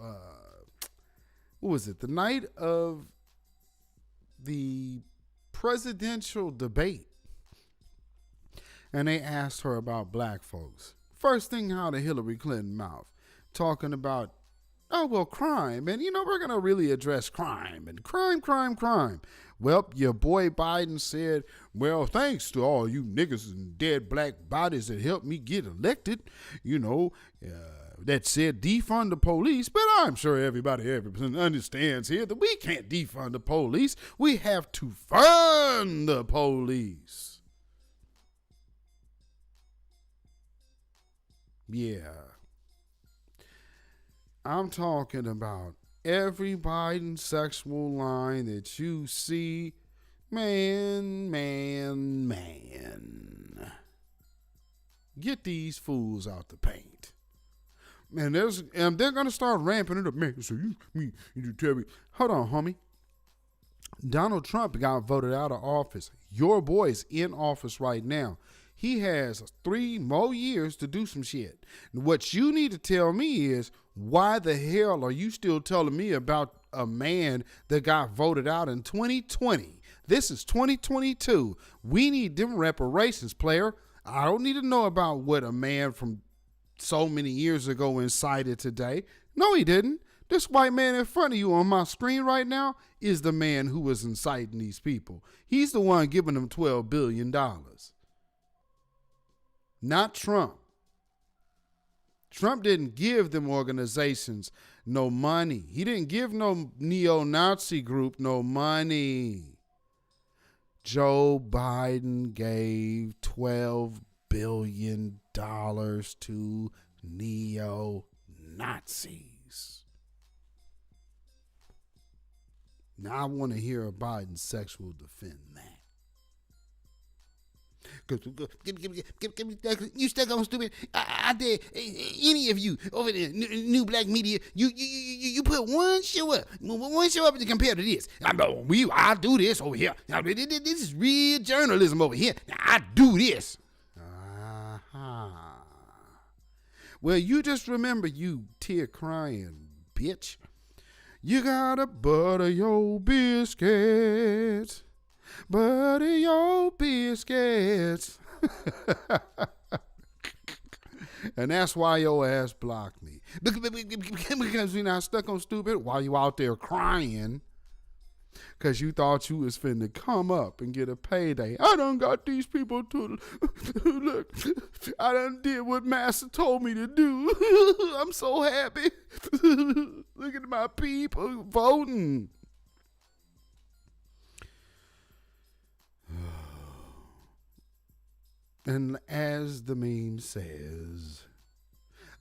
what was it? The night of the presidential debate. And they asked her about black folks. First thing out of Hillary Clinton's mouth, talking about, oh, well, crime. And, we're going to really address crime and crime. Well, your boy Biden said, well, thanks to all you niggas and dead black bodies that helped me get elected, that said defund the police. But I'm sure everybody understands here that we can't defund the police. We have to fund the police. Yeah. I'm talking about every Biden sexual line that you see. Man. Get these fools out the paint. Man, they're going to start ramping it up. Man, so you tell me. Hold on, homie. Donald Trump got voted out of office. Your boy's in office right now. He has 3 more years to do some shit. What you need to tell me is, why the hell are you still telling me about a man that got voted out in 2020? This is 2022. We need them reparations, player. I don't need to know about what a man from so many years ago incited today. No, he didn't. This white man in front of you on my screen right now is the man who was inciting these people. He's the one giving them $12 billion. Not Trump. Trump didn't give them organizations no money. He didn't give no neo-Nazi group no money. Joe Biden gave $12 billion to neo-Nazis. Now I want to hear a Biden sexual defend that. You stuck on stupid. I dare any of you over there, new black media. You put one show up to compare to this. I do this over here. This is real journalism over here. I do this. Well, you just remember, you tear crying bitch. You gotta butter your biscuits. Butter your biscuits. And that's why your ass blocked me. Because you're not stuck on stupid while you out there crying. Because you thought you was finna come up and get a payday. I done got these people to look. I done did what Master told me to do. I'm so happy. Look at my people voting. And as the meme says,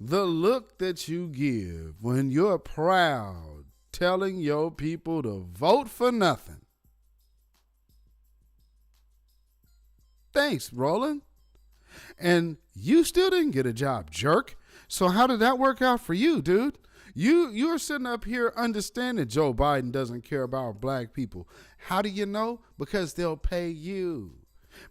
the look that you give when you're proud, telling your people to vote for nothing. Thanks, Roland. And you still didn't get a job, jerk. So how did that work out for you, dude? You're sitting up here understanding Joe Biden doesn't care about black people. How do you know? Because they'll pay you.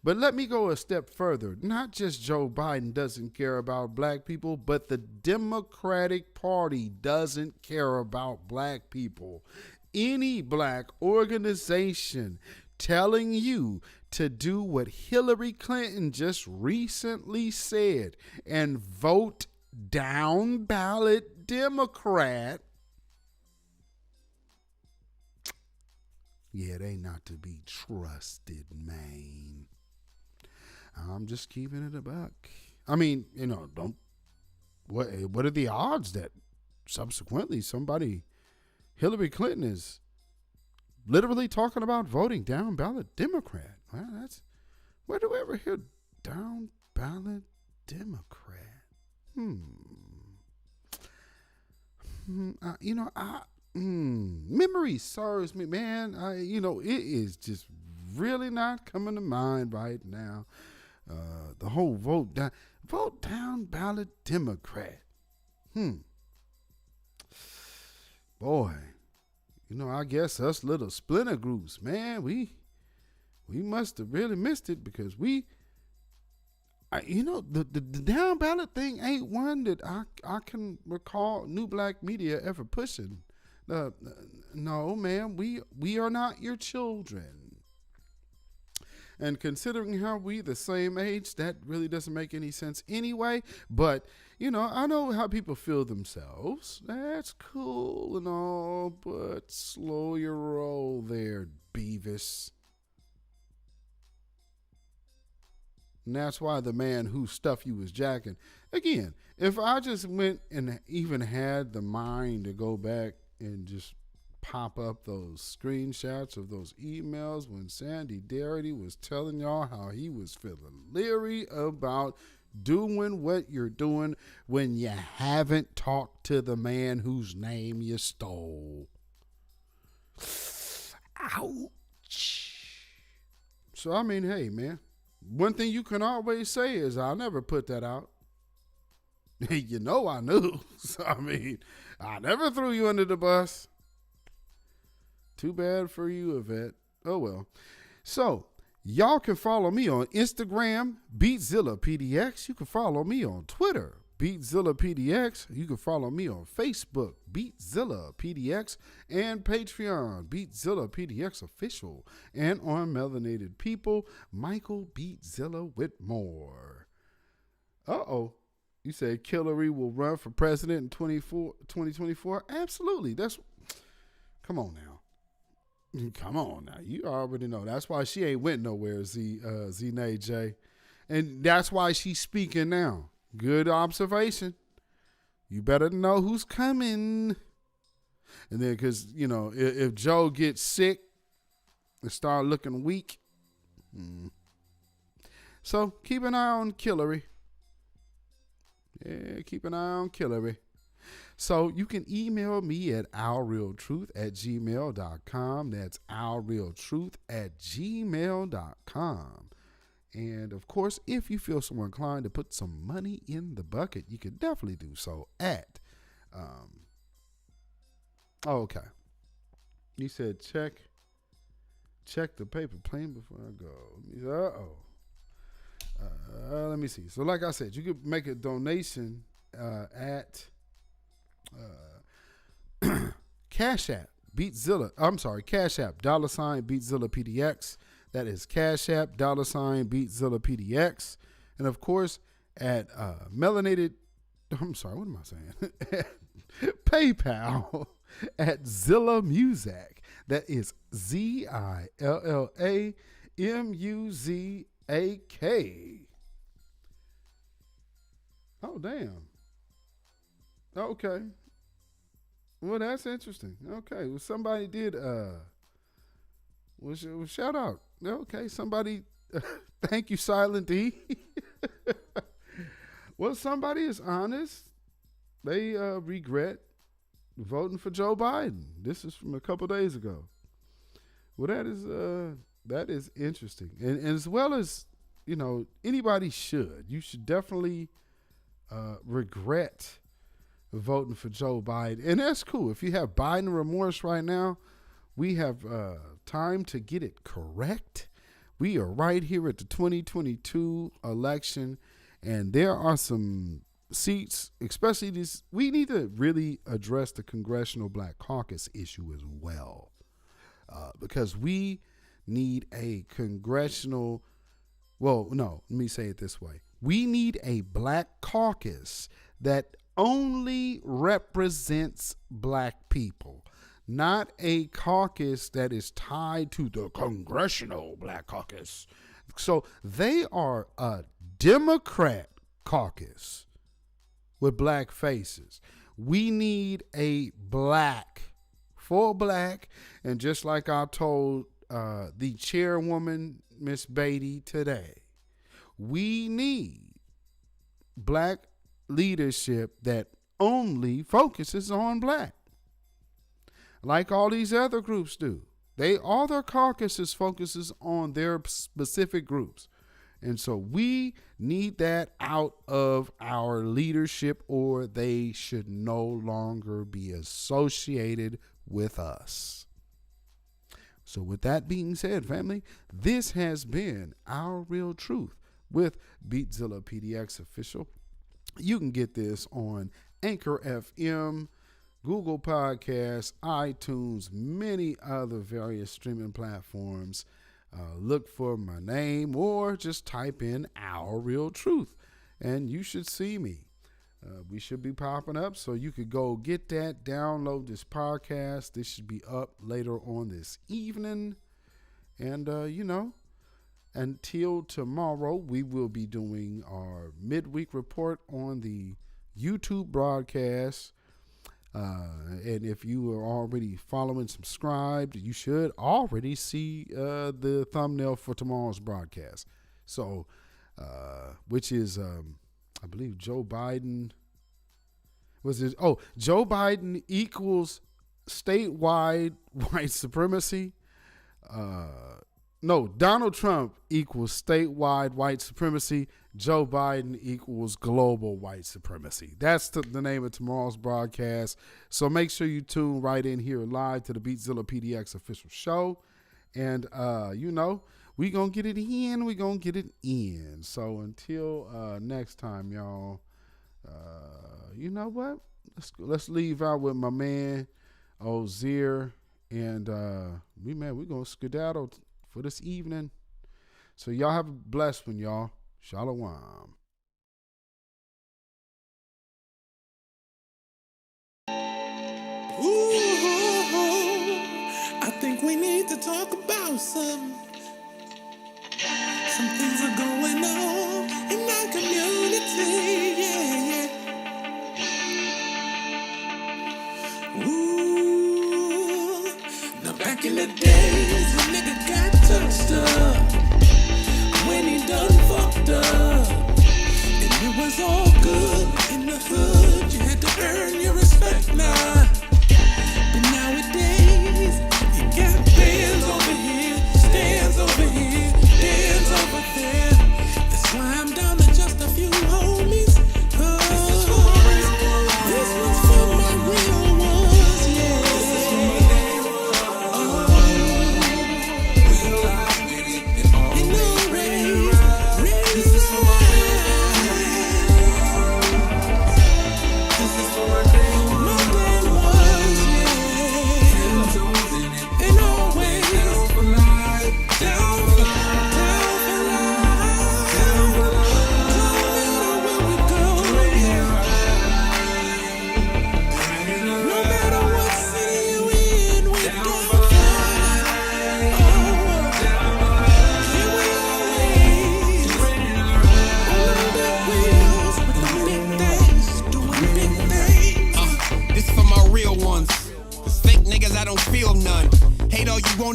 But let me go a step further. Not just Joe Biden doesn't care about black people, but the Democratic Party doesn't care about black people. Any black organization telling you to do what Hillary Clinton just recently said and vote down ballot Democrat, yeah, they not to be trusted, man. I'm just keeping it a buck. I mean, don't what are the odds that subsequently Hillary Clinton is literally talking about voting down ballot Democrat? Well, where do we ever hear down ballot Democrat? Memory serves me, man. It is just really not coming to mind right now. The whole vote down ballot Democrat. Boy, I guess us little splinter groups, man, we must have really missed it, because the down ballot thing ain't one that I can recall New Black Media ever pushing. No, ma'am, we are not your children. And considering how we the same age, that really doesn't make any sense anyway. But, I know how people feel themselves. That's cool and all, but slow your roll there, Beavis. And that's why the man whose stuff you was jacking. Again, if I just went and even had the mind to go back and just pop up those screenshots of those emails when Sandy Darity was telling y'all how he was feeling leery about doing what you're doing when you haven't talked to the man whose name you stole. Ouch. So, hey, man, one thing you can always say is, I'll never put that out. I knew. So, I never threw you under the bus. Too bad for you, Yvette. Oh, well. So, y'all can follow me on Instagram, beatzillapdx. You can follow me on Twitter, beatzillapdx. You can follow me on Facebook, beatzillapdx, and Patreon, beatzillapdx official. And on Melanated People, Michael Beatzilla Whitmore. Uh-oh. You say Hillary will run for president in 2024? Absolutely. Come on now. You already know. That's why she ain't went nowhere, Z-Nay J. And that's why she's speaking now. Good observation. You better know who's coming. And then, because, if Joe gets sick and start looking weak. So, keep an eye on Hillary. Yeah, keep an eye on Hillary. So you can email me at ourrealtruth@gmail.com. That's ourrealtruth@gmail.com. And of course, if you feel so inclined to put some money in the bucket, you can definitely do so at, okay. You said check the paper plane before I go. Let me see. So like I said, you could make a donation at CashApp, CashApp, $Beatzillapdx. That is CashApp, $Beatzillapdx. And of course, at PayPal at Zilla Music. That is ZILLAMUZAK. Oh, damn. Okay. Well, that's interesting. Okay. Well, somebody did, shout out. Okay. Somebody, thank you, Silent D. Well, somebody is honest. They regret voting for Joe Biden. This is from a couple days ago. Well, that is interesting. And as well as, anybody should. You should definitely regret voting for Joe Biden. And that's cool. If you have Biden remorse right now, we have time to get it correct. We are right here at the 2022 election, and there are some seats, especially this. We need to really address the Congressional Black Caucus issue as well, because we need a congressional. Well, no, let me say it this way. We need a Black Caucus that only represents Black people, not a caucus that is tied to the Congressional Black Caucus. So they are a Democrat caucus. with black faces. We need a black, full black, and just like I told the chairwoman, Miss Beatty, today, we need black leadership that only focuses on black, like all these other groups do. All their caucuses focuses on their specific groups. And so we need that out of our leadership, or they should no longer be associated with us. So with that being said, family, this has been Our Real Truth with beatzillapdx official. You can get this on Anchor FM, Google Podcasts, iTunes, many other various streaming platforms. Look for my name or just type in Our Real Truth and you should see me. We should be popping up, so you could go get that, download this podcast. This should be up later on this evening. And, until tomorrow, we will be doing our midweek report on the YouTube broadcast. And if you are already following, subscribed, you should already see the thumbnail for tomorrow's broadcast. So, which is, I believe Joe Biden. Joe Biden equals statewide white supremacy. Donald Trump equals statewide white supremacy. Joe Biden equals global white supremacy. That's the name of tomorrow's broadcast. So make sure you tune right in here live to the beatzillapdx official show. And, we going to get it in. We going to get it in. So until next time, y'all, you know what? Let's leave out with my man, Ozier. And we're going to skedaddle for this evening. So y'all have a blessed one, y'all. Shalom. I think we need to talk about some things are going on in our community, yeah. Ooh, now back in the days when nigga got touched up, when he done fucked up, and it was all good in the hood, you had to earn your respect now. But nowadays, you got bands over here, stands over here, stands over there. That's why I'm down to just a few homies. This one's for my real ones, yeah.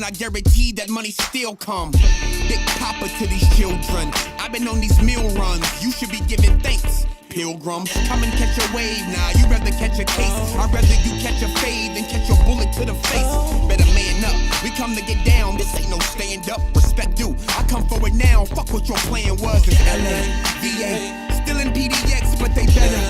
I guarantee that money still come. Big papa to these children. I've been on these meal runs. You should be giving thanks. Pilgrims, come and catch a wave now. You rather catch a case. I'd rather you catch a fade than catch a bullet to the face. Better man up. We come to get down. This ain't no stand up. Respect due. I come for it now. Fuck what your plan was. It's LA, VA. Still in PDX, but they better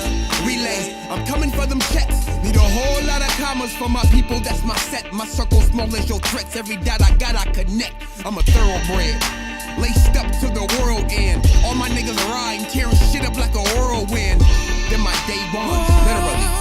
relay. I'm coming for them checks. Need a whole lot of commas for my people, that's my set. My circle small as your threats. Every dot I got, I connect. I'm a thoroughbred, laced up to the world end. All my niggas riding, tearing shit up like a whirlwind. Then my day one, literally.